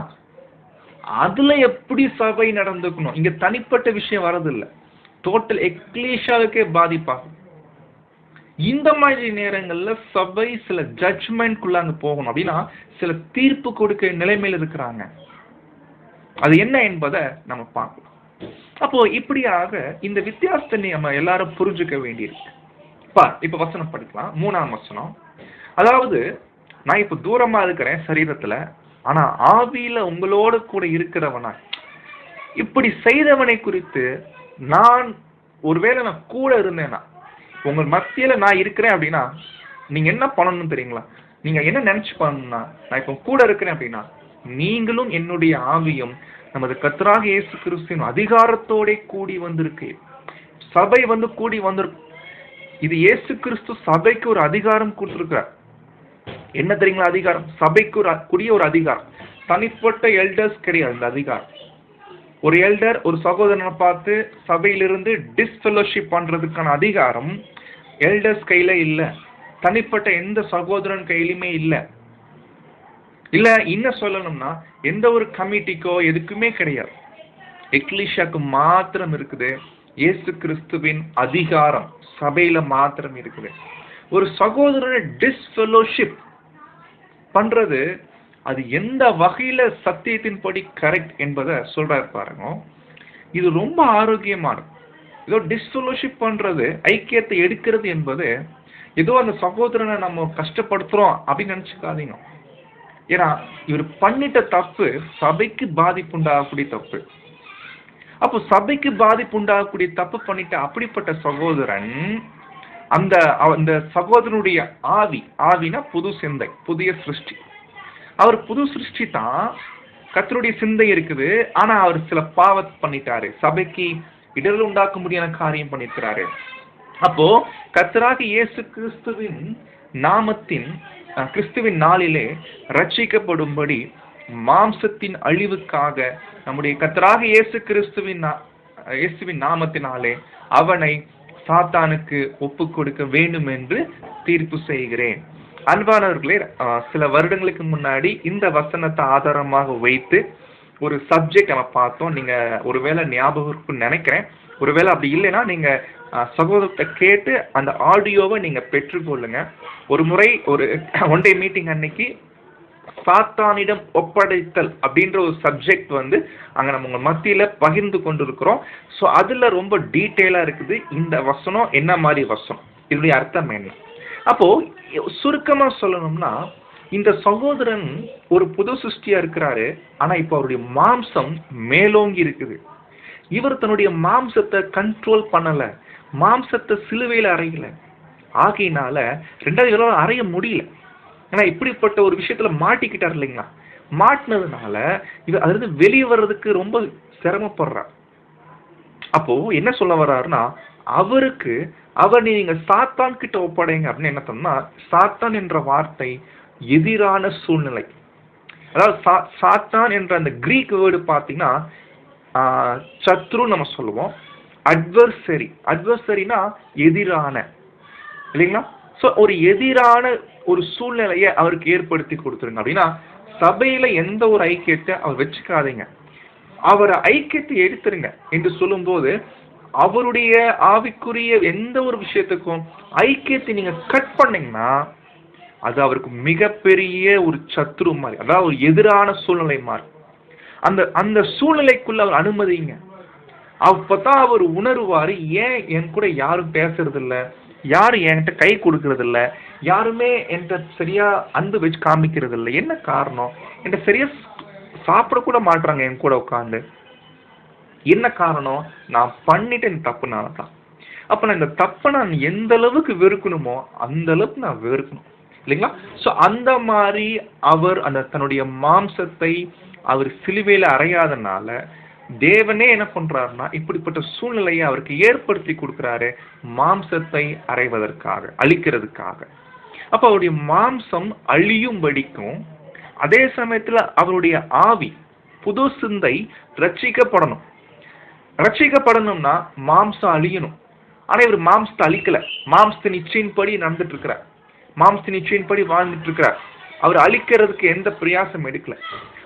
அதுல எப்படி சபை நடந்துக்கணும்? இங்க தனிப்பட்ட விஷயம் வரதில்லை, டோட்டல் எக்லீஷியாவுக்கே பாதிப்பாகும். இந்த மாதிரி நேரங்கள்ல சபை சில ஜட்ஜ்மெண்ட்குள்ள அங்க போகணும். அப்படின்னா சில தீர்ப்பு கொடுக்க நிலைமையில் இருக்கிறாங்க. அது என்ன என்பதை நம்ம பார்க்கலாம். அப்போ இப்படியாக இந்த வித்தியாசத்தை நம்ம எல்லாரும் புரிஞ்சுக்க வேண்டியிருக்கு. இப்ப வசனம் படிக்கலாம், 3ஆம் வசனம். அதாவது, நான் இப்ப தூரமா இருக்கிறேன் சரீரத்துல, ஆனா ஆவியில உங்களோட கூட இருக்கிறவனா, இப்படி செய்தவனை குறித்து நான் ஒருவேளை நான் கூட இருந்தேன்னா, உங்க மத்தியில நான் இருக்கிறேன் அப்படின்னா, நீங்க என்ன பண்ணணும்னு தெரியுங்களா? நீங்க என்ன நினைச்சு பண்ணணும்னா, நான் இப்ப கூட இருக்கிறேன் அப்படின்னா, நீங்களும் என்னுடைய ஆவியும் நமது கர்த்தராக இயேசு கிறிஸ்துவின் அதிகாரத்தோட கூடி வந்திருக்கு. சபை கூடி வந்திருக்கு. இது இயேசு கிறிஸ்து சபைக்கு ஒரு அதிகாரம் கொடுத்திருக்கிறார். என்ன தெரியுங்களா அதிகாரம்? சபைக்கு ஒரு அதிகாரம். தனிப்பட்ட எல்டர்ஸ் கிடையாது இந்த அதிகாரம். ஒரு எல்டர் ஒரு சகோதரனை பார்த்து சபையிலிருந்து டிஸ்ஃபெலோஷிப் பண்றதுக்கான அதிகாரம் எல்டர்ஸ் கையில இல்ல, தனிப்பட்ட எந்த சகோதரன் கையிலுமே இல்ல இன்னும் சொல்லணும்னா எந்த ஒரு கமிட்டிக்கோ எதுக்குமே கிடையாது. எக்லீஷியாக்கு மாத்திரம் இருக்குது இயேசு கிறிஸ்துவின் அதிகாரம், சபையில மாத்திரம் இருக்குது. ஒரு சகோதரனை டிஸ்ஃபெலோஷிப் பண்றது அது எந்த வகையில சத்தியத்தின்படி கரெக்ட் என்பதை சொல்றாரு பாருங்க. இது ரொம்ப ஆரோக்கியமானது. ஏதோ டிஸ்ஃபெலோஷிப் பண்றது, ஐக்கியத்தை எடுக்கிறது என்பது ஏதோ அந்த சகோதரனை நம்ம கஷ்டப்படுத்துறோம் அப்படின்னு நினைச்சுக்காதீங்க. ஏன்னா இவர் பண்ணிட்ட தப்பு சபைக்கு பாதிப்பு உண்டாகக்கூடிய தப்பு. அப்போ சபைக்கு பாதிப்பு உண்டாகக்கூடிய தப்பு பண்ணிட்ட அப்படிப்பட்ட சகோதரன், அந்த சகோதரனுடைய ஆவினா புது சிந்தை, புதிய சிருஷ்டி. அவர் புது சிருஷ்டி தான், கர்த்தருடைய சிந்தை இருக்குது. ஆனா அவர் சில பாவத்தை பண்ணிட்டாரு, சபைக்கு இடர்கள் உண்டாக்க முடியாத காரியம் பண்ணிருக்கிறாரு. அப்போ கர்த்தராக இயேசு கிறிஸ்துவின் நாமத்தின் கிறிஸ்துவின் நாளிலே ரட்சிக்கப்படும்படி மாம்சத்தின் அழிவுக்காக நம்முடைய கர்த்தராக இயேசுவின் நாமத்தினாலே அவனை சாத்தானுக்கு ஒப்பு கொடுக்க வேண்டும் என்று தீர்ப்பு செய்கிறேன். அன்பானவர்களே, சில வருடங்களுக்கு முன்னாடி இந்த வசனத்தை ஆதாரமாக வைத்து ஒரு சப்ஜெக்ட் நம்ம பார்த்தோம். நீங்க ஒருவேளை ஞாபகம் இருக்குன்னு நினைக்கிறேன். ஒருவேளை அப்படி இல்லைன்னா நீங்க சகோதரத்தை கேட்டு அந்த ஆடியோவை நீங்க பெற்றுக்கொள்ளுங்க. ஒரு முறை ஒரு ஒன் டே மீட்டிங் அன்னைக்கு சாத்தானிடம் ஒப்படைத்தல் அப்படின்ற ஒரு சப்ஜெக்ட் அங்க நம்ம உங்க மத்தியில பகிர்ந்து கொண்டு இருக்கிறோம். ஸோ அதுல ரொம்ப டீட்டெயிலா இருக்குது இந்த வசனம் என்ன மாதிரி வசனம், இதனுடைய அர்த்தம் என்ன. அப்போ சுருக்கமா சொல்லணும்னா, இந்த சகோதரன் ஒரு புது சிருஷ்டியா இருக்கிறாரு. ஆனா இப்ப அவருடைய மாம்சம் மேலோங்கி இருக்குது. இவர் தன்னுடைய மாம்சத்தை கண்ட்ரோல் பண்ணல, மாம்சத்தை சிலுவையில அறையல. ஆகையினால ரெண்டாவது அறைய முடியல. ஆனா இப்படிப்பட்ட ஒரு விஷயத்துல மாட்டிக்கிட்டார் இல்லைங்களா? மாட்டினதுனால இவர் அதுல இருந்து வெளியே வர்றதுக்கு ரொம்ப சிரமப்படுறார். அப்போ என்ன சொல்ல வர்றாருன்னா, அவர் நீங்க சாத்தான் கிட்ட ஒப்படைங்க அப்படின்னு என்ன சொன்னா, சாத்தான் என்ற வார்த்தை எதிரான சூழ்நிலை. அதாவது சாத்தான் என்ற அந்த கிரீக் வேர்டு பார்த்தீங்கன்னா சத்ரு நம்ம சொல்லுவோம். அட்வர்சரினா எதிரான, இல்லைங்களா? ஸோ ஒரு எதிரான ஒரு சூழ்நிலையை அவருக்கு ஏற்படுத்தி கொடுத்துருங்க. அப்படின்னா சபையில எந்த ஒரு ஐக்கியத்தை அவர் வச்சுக்காதீங்க, அவரை ஐக்கியத்தை எடுத்துருங்க என்று சொல்லும்போது, அவருடைய ஆவிக்குரிய எந்த ஒரு விஷயத்துக்கும் ஐக்கியத்தை நீங்க கட் பண்ணீங்கன்னா அது அவருக்கு மிகப்பெரிய ஒரு சத்ரு மாதிரி, அதாவது ஒரு எதிரான சூழ்நிலை மாதிரி. அந்த சூழ்நிலைக்குள்ள அவர் அனுமதிங்க. அப்பதான் அவர் உணர்வாரு, ஏன் என் கூட யாரும் பேசுறது இல்லை, யாரும் என்கிட்ட கை கொடுக்கறது இல்லை, யாருமே என்கிட்ட சரியா அன்பு வச்சு காமிக்கிறது இல்லை, என்ன காரணம்? என்கிட்ட சரியா சாப்பிட கூட மாட்டுறாங்க என் கூட உட்காந்து, என்ன காரணம்? நான் பண்ணிட்டேன் தப்புனால தான். அப்ப நான் இந்த தப்பை நான் எந்த அளவுக்கு வெறுக்கணுமோ அந்த அளவுக்கு நான் வெறுக்கணும், இல்லைங்களா? ஸோ அந்த மாதிரி அவர் தன்னுடைய மாம்சத்தை அவர் சிலுவையில அறையாதனால தேவனே என்ன பண்றாருன்னா இப்படிப்பட்ட சூழ்நிலையை அவருக்கு ஏற்படுத்தி கொடுக்கிறாரு, மாம்சத்தை அறைவதற்காக, அழிக்கிறதுக்காக. அப்ப அவருடைய மாம்சம் அழியும்படிக்கும், அதே சமயத்துல அவருடைய ஆவி புது சிந்தை ரட்சிக்கப்படணும்னா மாம்சம் அழியணும். ஆனா இவர் மாம்சத்தை அழிக்கல, மாம்சத்தின் இச்சையின்படி நடந்துட்டு இருக்கிறார், மாம்சத்தின் இச்சையின்படி வாழ்ந்துட்டு இருக்கிறார். அவர் அழிக்கிறதுக்கு எந்த பிரயாசம் எடுக்கல.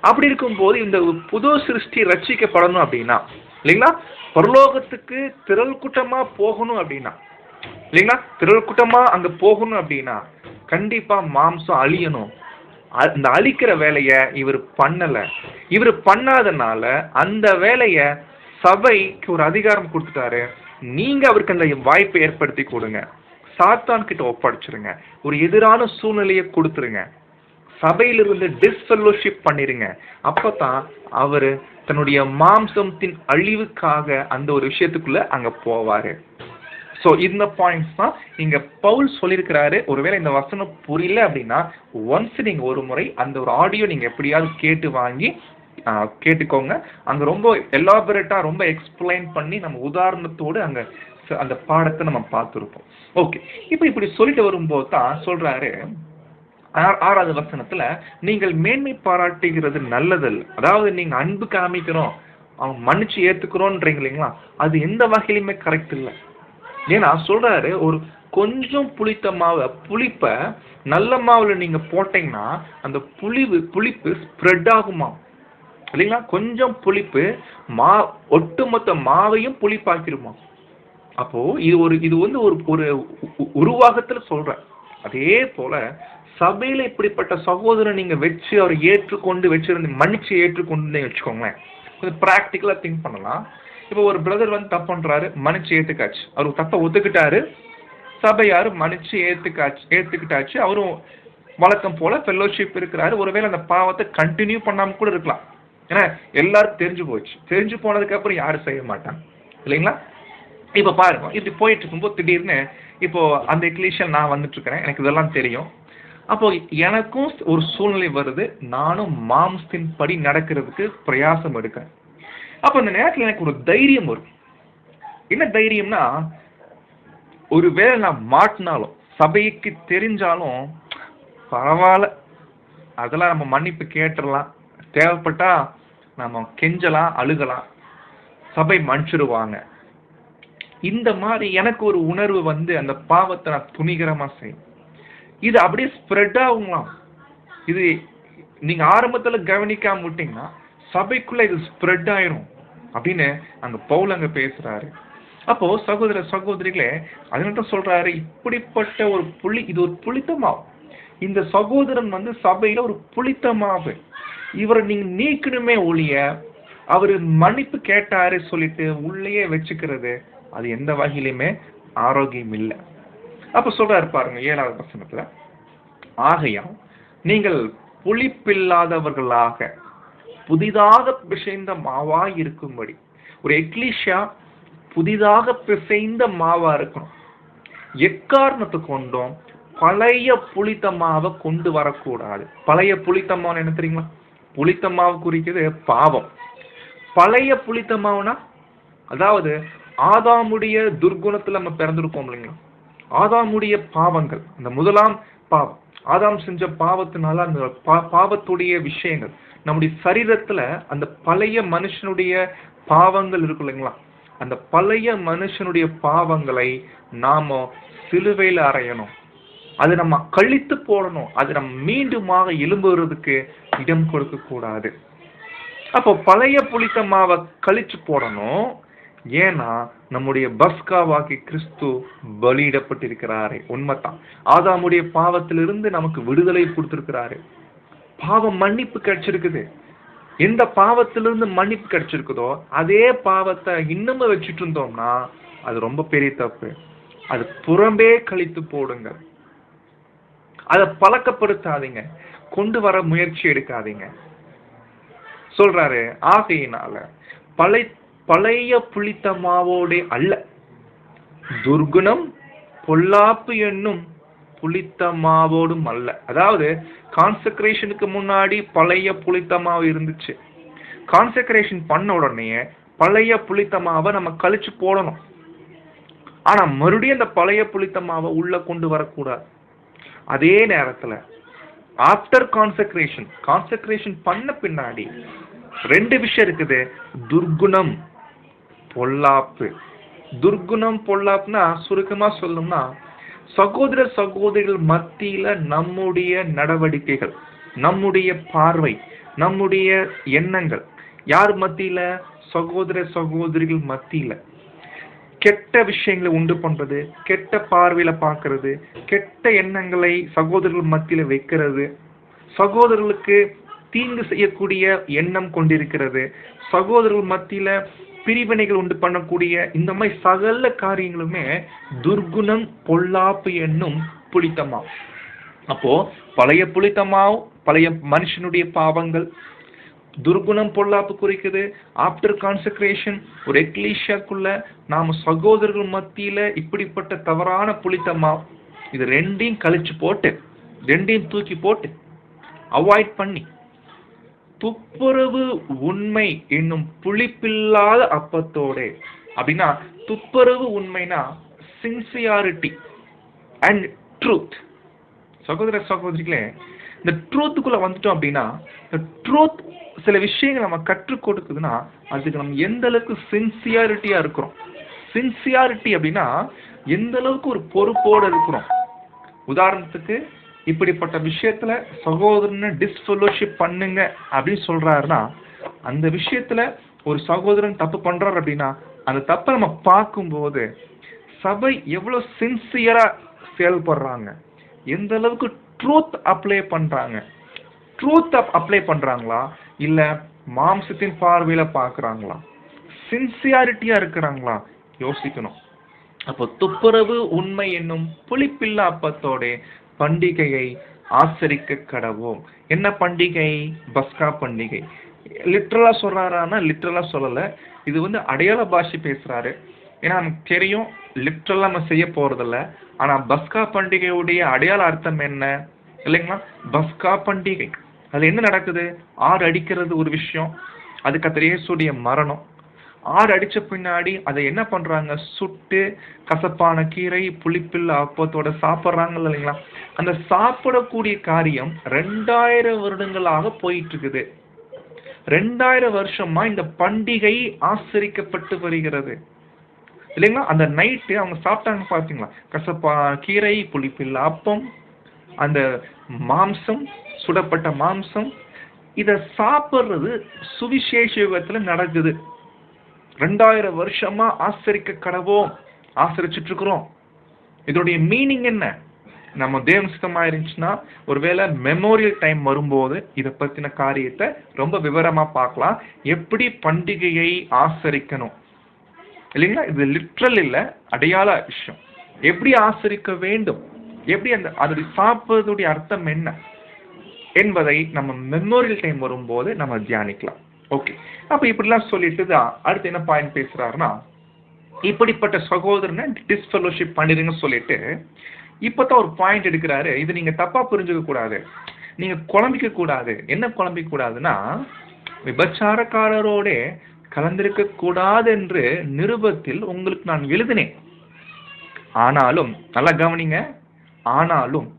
அப்படி இருக்கும்போது இந்த புது சிருஷ்டி ரட்சிக்கப்படணும் அப்படின்னா, இல்லைங்களா, பரலோகத்துக்கு திரள் கூட்டமா போகணும் அப்படின்னா, இல்லைங்களா, திரள் கூட்டமா அங்க போகணும் அப்படின்னா கண்டிப்பா மாம்சம் அழியணும். அந்த அழிக்கிற வேலையை இவர் பண்ணல. இவர் பண்ணாதனால அந்த வேலையை சபைக்கு ஒரு அதிகாரம் கொடுத்துட்டாரு. நீங்க அவருக்கு அந்த வாய்ப்பை ஏற்படுத்தி கொடுங்க, சாத்தான் கிட்ட ஒப்படைச்சிருங்க, ஒரு எதிரான சூழ்நிலையை கொடுத்துருங்க, சபையிலிருந்து டிஸ்ஃபெல்லோஷிப் பண்ணிருங்க. அப்பதான் அவரு தன்னுடைய மாம்சத்தின் அழிவுக்காக அந்த ஒரு விஷயத்துக்குள்ள அங்க போவாரு. ஸோ இந்த பாயிண்ட்ஸ் தான் இங்க பவுல் சொல்லியிருக்கிறாரு. ஒருவேளை இந்த வசனம் புரியல அப்படின்னா ஒன்ஸ் நீங்க ஒரு முறை அந்த ஒரு ஆடியோ நீங்க எப்படியாவது கேட்டு வாங்கி கேட்டுக்கோங்க. அங்க ரொம்ப எலாபரேட்டா ரொம்ப எக்ஸ்பிளைன் பண்ணி நம்ம உதாரணத்தோடு அங்க அந்த பாடத்தை நம்ம பார்த்துருப்போம். ஓகே, இப்போ இப்படி சொல்லிட்டு வரும்போது தான் சொல்றாரு 6வது வசனத்துல, நீங்கள் மேன்மை பாராட்டுகிறது நல்லதல்ல. அதாவது நீங்க அன்பு காமிக்கிறோம், அவங்க மன்னிச்சு ஏத்துக்கிறோன்றீங்க இல்லைங்களா, அது எந்த வகையிலுமே கரெக்ட் இல்லை. ஏன்னா சொல்றாரு, ஒரு கொஞ்சம் புளிப்பை நல்ல மாவுல நீங்க போட்டீங்கன்னா அந்த புளிப்பு ஸ்ப்ரெட் ஆகுமா, இல்லைங்களா? கொஞ்சம் புளிப்பு ஒட்டுமொத்த மாவையும் புளிப்பாக்கிருமா. அப்போ இது ஒரு உருவாகத்துல சொல்ற. அதே போல சபையில இப்படிப்பட்ட சகோதரன் நீங்க வச்சு அவரை ஏற்றுக்கொண்டு வச்சிருந்து மன்னிச்சு ஏற்றுக்கொண்டு வச்சுக்கோங்களேன். கொஞ்சம் பிராக்டிக்கலா திங்க் பண்ணலாம். இப்போ ஒரு பிரதர் தப்பு பண்றாரு, மன்னிச்சு ஏத்துக்காச்சு, அவருக்கு தப்பை ஒத்துக்கிட்டாரு, சபையாரு மன்னிச்சு ஏத்துக்கிட்டாச்சு, அவரும் வழக்கம் போல ஃபெல்லோஷிப் இருக்கிறாரு. ஒருவேளை அந்த பாவத்தை கண்டினியூ பண்ணாம கூட இருக்கலாம், ஏன்னா எல்லாரும் தெரிஞ்சு போச்சு. தெரிஞ்சு போனதுக்கு அப்புறம் யாரும் செய்ய மாட்டாங்க, இல்லைங்களா? இப்ப பாருங்க, இப்படி போயிட்டு இருக்கும்போது திடீர்னு இப்போ அந்த எக்லீஷியல் நான் வந்துட்டு இருக்கிறேன், எனக்கு இதெல்லாம் தெரியும். அப்போ எனக்கும் ஒரு சூழ்நிலை வருது, நானும் மாம்சத்தின் படி நடக்கிறதுக்கு பிரயாசம் எடுக்கிறேன். அப்ப அந்த நேரத்தில் எனக்கு ஒரு தைரியம் வரும். என்ன தைரியம்னா, ஒருவேளை நான் மாட்டினாலும் சபைக்கு தெரிஞ்சாலும் பரவாயில்ல, அதெல்லாம் நம்ம மன்னிப்பு கேட்டுடலாம், தேவைப்பட்டா நம்ம கெஞ்சலாம், அழுகலாம், சபை மன்னிச்சிடுவாங்க. இந்த மாதிரி எனக்கு ஒரு உணர்வு வந்து அந்த பாவத்தை நான் துணிகரமா செய்யும். இது அப்படியே ஸ்ப்ரெட் ஆகுங்களாம். இது நீங்க ஆரம்பத்துல கவனிக்காம விட்டீங்கன்னா சபைக்குள்ள இது ஸ்ப்ரெட் ஆயிரும் அப்படின்னு அங்க பவுல் அங்க பேசுறாரு. அப்போ சகோதர சகோதரிகளே, அதனால சொல்றாரு, இப்படிப்பட்ட ஒரு இது ஒரு புளித்த மாவு. இந்த சகோதரன் வந்து சபையில ஒரு புளித்த மாவு. இவரை நீங்க நீக்கணுமே ஒழிய அவரு மன்னிப்பு கேட்டாரு சொல்லிட்டு உள்ளேயே வச்சுக்கிறது அது எந்த வகையிலுமே ஆரோக்கியம் இல்லை. அப்ப சொல்றாரு பாருங்க 7வது வசனத்துல, ஆகையால் நீங்கள் புளிப்பில்லாதவர்களாக புதிதாக பிசைந்த மாவாய் இருக்கும்படி. ஒரு எக்லீஷியா புதிதாக பிசைந்த மாவா இருக்கணும். எக்காரணத்தை கொண்டும் பழைய புளித்த மாவை கொண்டு வரக்கூடாது. பழைய புளித்த மாவு என்ன தெரியுங்களா? புளித்த மாவு குறிக்கிறது பாவம். பழைய புளித்த மாவுனா அதாவது ஆதாமுடைய துர்குணத்துல நம்ம பிறந்திருப்போம் இல்லைங்களா? ஆதாமுடைய பாவங்கள், அந்த முதலாம் பாவம், ஆதாம் செஞ்ச பாவத்தினால அந்த பாவத்துடைய விஷயங்கள் நம்முடைய சரீரத்துல அந்த பழைய மனுஷனுடைய பாவங்கள் இருக்கு இல்லைங்களா? அந்த பழைய மனுஷனுடைய பாவங்களை நாம சிலுவையில அறையணும். அது நம்ம கழித்து போடணும். அது நம்ம மீண்டுமாக எழும்புறதுக்கு இடம் கொடுக்க கூடாது. அப்போ பழைய புளித்த மாவை கழிச்சு போடணும். ஏன்னா நம்முடைய பஸ்காவாகி கிறிஸ்து பலியிடப்பட்டிருக்கிறாரு. உண்மைதான். ஆதாமுடைய பாவத்திலிருந்து நமக்கு விடுதலை கொடுத்திருக்கிறாரு. பாவம் மன்னிப்பு கிடைச்சிருக்குது. எந்த பாவத்திலிருந்து மன்னிப்பு கிடைச்சிருக்குதோ அதே பாவத்தை இன்னமும் வச்சுட்டு இருந்தோம்னா அது ரொம்ப பெரிய தப்பு. அது புறம்பே கழித்து போடுங்க. அதை பழக்கப்படுத்தாதீங்க, கொண்டு வர முயற்சி எடுக்காதீங்க. சொல்றாரு, ஆகையினால பழைய புளித்த மாவோட அல்ல, துர்குணம் பொல்லாப்பு என்னும் புளித்த மாவோடும் அல்ல. அதாவது கான்செக்ரேஷனுக்கு முன்னாடி பழைய புளித்த மாவு இருந்துச்சு. கான்செக்ரேஷன் பண்ண உடனே பழைய புளித்த மாவை நம்ம கழிச்சு போடணும். ஆனா மறுபடியும் அந்த பழைய புளித்த மாவை உள்ள கொண்டு வரக்கூடாது. அதே நேரத்துல ஆஃப்டர் கான்செக்ரேஷன் பண்ண பின்னாடி 2 விஷயம் இருக்குது. துர்குணம் பொல்லாப்பு. துர்குணம் பொல்லாப்புனா சுருக்கமா சொல்லணும்னா சகோதர சகோதரிகள் மத்தியில நம்முடைய நடவடிக்கைகள், நம்முடைய பார்வை, நம்முடைய எண்ணங்கள், யார் மத்தியில? சகோதர சகோதரிகள் மத்தியில கெட்ட விஷயங்களை உண்டு பண்றது, கெட்ட பார்வையில பார்க்கறது, கெட்ட எண்ணங்களை சகோதரர்கள் மத்தியில வைக்கிறது, சகோதரர்களுக்கு தீங்கு செய்யக்கூடிய எண்ணம் கொண்டிருக்கிறது, சகோதரர்கள் மத்தியில பிரிவினைகள் உண்டு பண்ணக்கூடிய இந்த மாதிரி சகல காரியங்களுமே துர்குணம் பொல்லாப்பு என்னும் புளித்தமாவு. அப்போ பழைய புளித்தமாவு பழைய மனுஷனுடைய பாவங்கள், துர்குணம் பொல்லாப்பு குறிக்குது. ஆஃப்டர் கான்செக்ரேஷன் ஒரு எக்லீஷியாக்குள்ள நாம சகோதரர்கள் மத்தியில இப்படிப்பட்ட தவறான புளித்தமாவு, இது 2ஐயும் கழிச்சு போட்டு 2ஐயும் தூக்கி போட்டு அவாய்ட் பண்ணி துப்புரவு உண்மை என்னும் புளிப்பில்லாத அப்பத்தோட. அப்படின்னா துப்புரவு உண்மைனா சின்சியாரிட்டி அண்ட் ட்ரூத். சகோதர சகோதரிகளே, இந்த ட்ரூத்துக்குள்ள வந்துட்டோம் அப்படின்னா, இந்த ட்ரூத் சில விஷயங்கள் நம்ம கற்றுக் கொடுக்குதுன்னா அதுக்கு நம்ம எந்த அளவுக்கு சின்சியாரிட்டியா இருக்கிறோம். சின்சியாரிட்டி அப்படின்னா எந்த அளவுக்கு ஒரு பொறுப்போடு இருக்கிறோம். உதாரணத்துக்கு இப்படிப்பட்ட விஷயத்துல சகோதரனை டிஸ்ஃபெலோஷிப் பண்ணுங்க அப்படின்னு சொல்றாருன்னா, அந்த விஷயத்துல ஒரு சகோதரன் தப்பு பண்றாரு அப்படின்னா அந்த தப்பை நம்ம பார்க்கும்போது சபை எவ்வளவு சின்சியரா செயல்படுறாங்க, எந்த அளவுக்கு ட்ரூத் அப்ளை பண்றாங்க. ட்ரூத் அப்ளை பண்றாங்களா இல்ல மாம்சத்தின் பார்வையில பாக்குறாங்களா, சின்சியாரிட்டியா இருக்கிறாங்களா யோசிக்கணும். அப்போ துப்புரவு உண்மை என்னும் புளிப்பில்லா அப்பத்தோட பண்டிகையை ஆசரிக்க கடவோம். என்ன பண்டிகை? பஸ்கா பண்டிகை. லிட்ரலா சொல்றாரானா லிட்ரலா சொல்லல, இது வந்து அடையாள பாஷை பேசுறாரு. ஏன்னா நமக்கு தெரியும் லிட்ரலா நம்ம செய்ய போறதில்ல. ஆனா பஸ்கா பண்டிகையுடைய அடையாள அர்த்தம் என்ன இல்லைங்களா? பஸ்கா பண்டிகை அதுல என்ன நடக்குது? ஆறு அடிக்கிறது ஒரு விஷயம், அது கர்த்தர் இயேசுடைய மரணம். ஆறு அடிச்ச பின்னாடி அதை என்ன பண்றாங்க, சுட்டு கசப்பான கீரை புளிப்பில்ல அப்பத்தோட சாப்பிட்றாங்க இல்லைங்களா? அந்த சாப்பிடக்கூடிய காரியம் 2000 வருடங்களாக போயிட்டு இருக்குது. 2000 வருஷமா இந்த பண்டிகை ஆசரிக்கப்பட்டு வருகிறது இல்லைங்களா? அந்த நைட்டு அவங்க சாப்பிட்டாங்க பார்த்தீங்களா? கசப்பா கீரை புளிப்பில்ல அப்பம், அந்த மாம்சம், சுடப்பட்ட மாம்சம், இத சாப்பிடுறது சுவிசேஷ யுகத்துல நடக்குது. 2000 வருஷமா ஆசரிச்சுட்டு இருக்கிறோம். இதோடைய மீனிங் என்ன? நம்ம தேவன் சித்தமா இருந்துச்சுன்னா ஒருவேளை மெமோரியல் டைம் வரும்போது இதை பத்தின காரியத்தை ரொம்ப விவரமா பார்க்கலாம். எப்படி பண்டிகையை ஆசரிக்கணும் இல்லைங்களா? இது லிட்ரல் இல்ல, அடையாள விஷயம். எப்படி ஆசரிக்க வேண்டும், எப்படி அந்த அதோடைய சாப்பிடுறதுடைய அர்த்தம் என்ன என்பதை நம்ம மெமோரியல் டைம் வரும்போது நம்ம தியானிக்கலாம். ஓகே, அப்ப இப்படிலாம் சொல்லிட்டு தான் அடுத்து என்ன பாயிண்ட் பேசுறாருன்னா, இப்படிப்பட்ட சகோதரனை டிஸ்ஃபெலோஷிப் பண்ணிடுங்கன்னு சொல்லிட்டு இப்பதான் ஒரு பாயிண்ட் எடுக்கிறாரு. இது நீங்க தப்பா புரிஞ்சுக்க கூடாது, நீங்க குழம்பிக்க கூடாது. என்ன குழம்பிக்க கூடாதுன்னா, விபச்சாரக்காரரோட கலந்திருக்க கூடாது என்று நிருபத்தில் உங்களுக்கு நான் எழுதினேன். ஆனாலும் நல்லா கவனிங்க, ஆனாலும்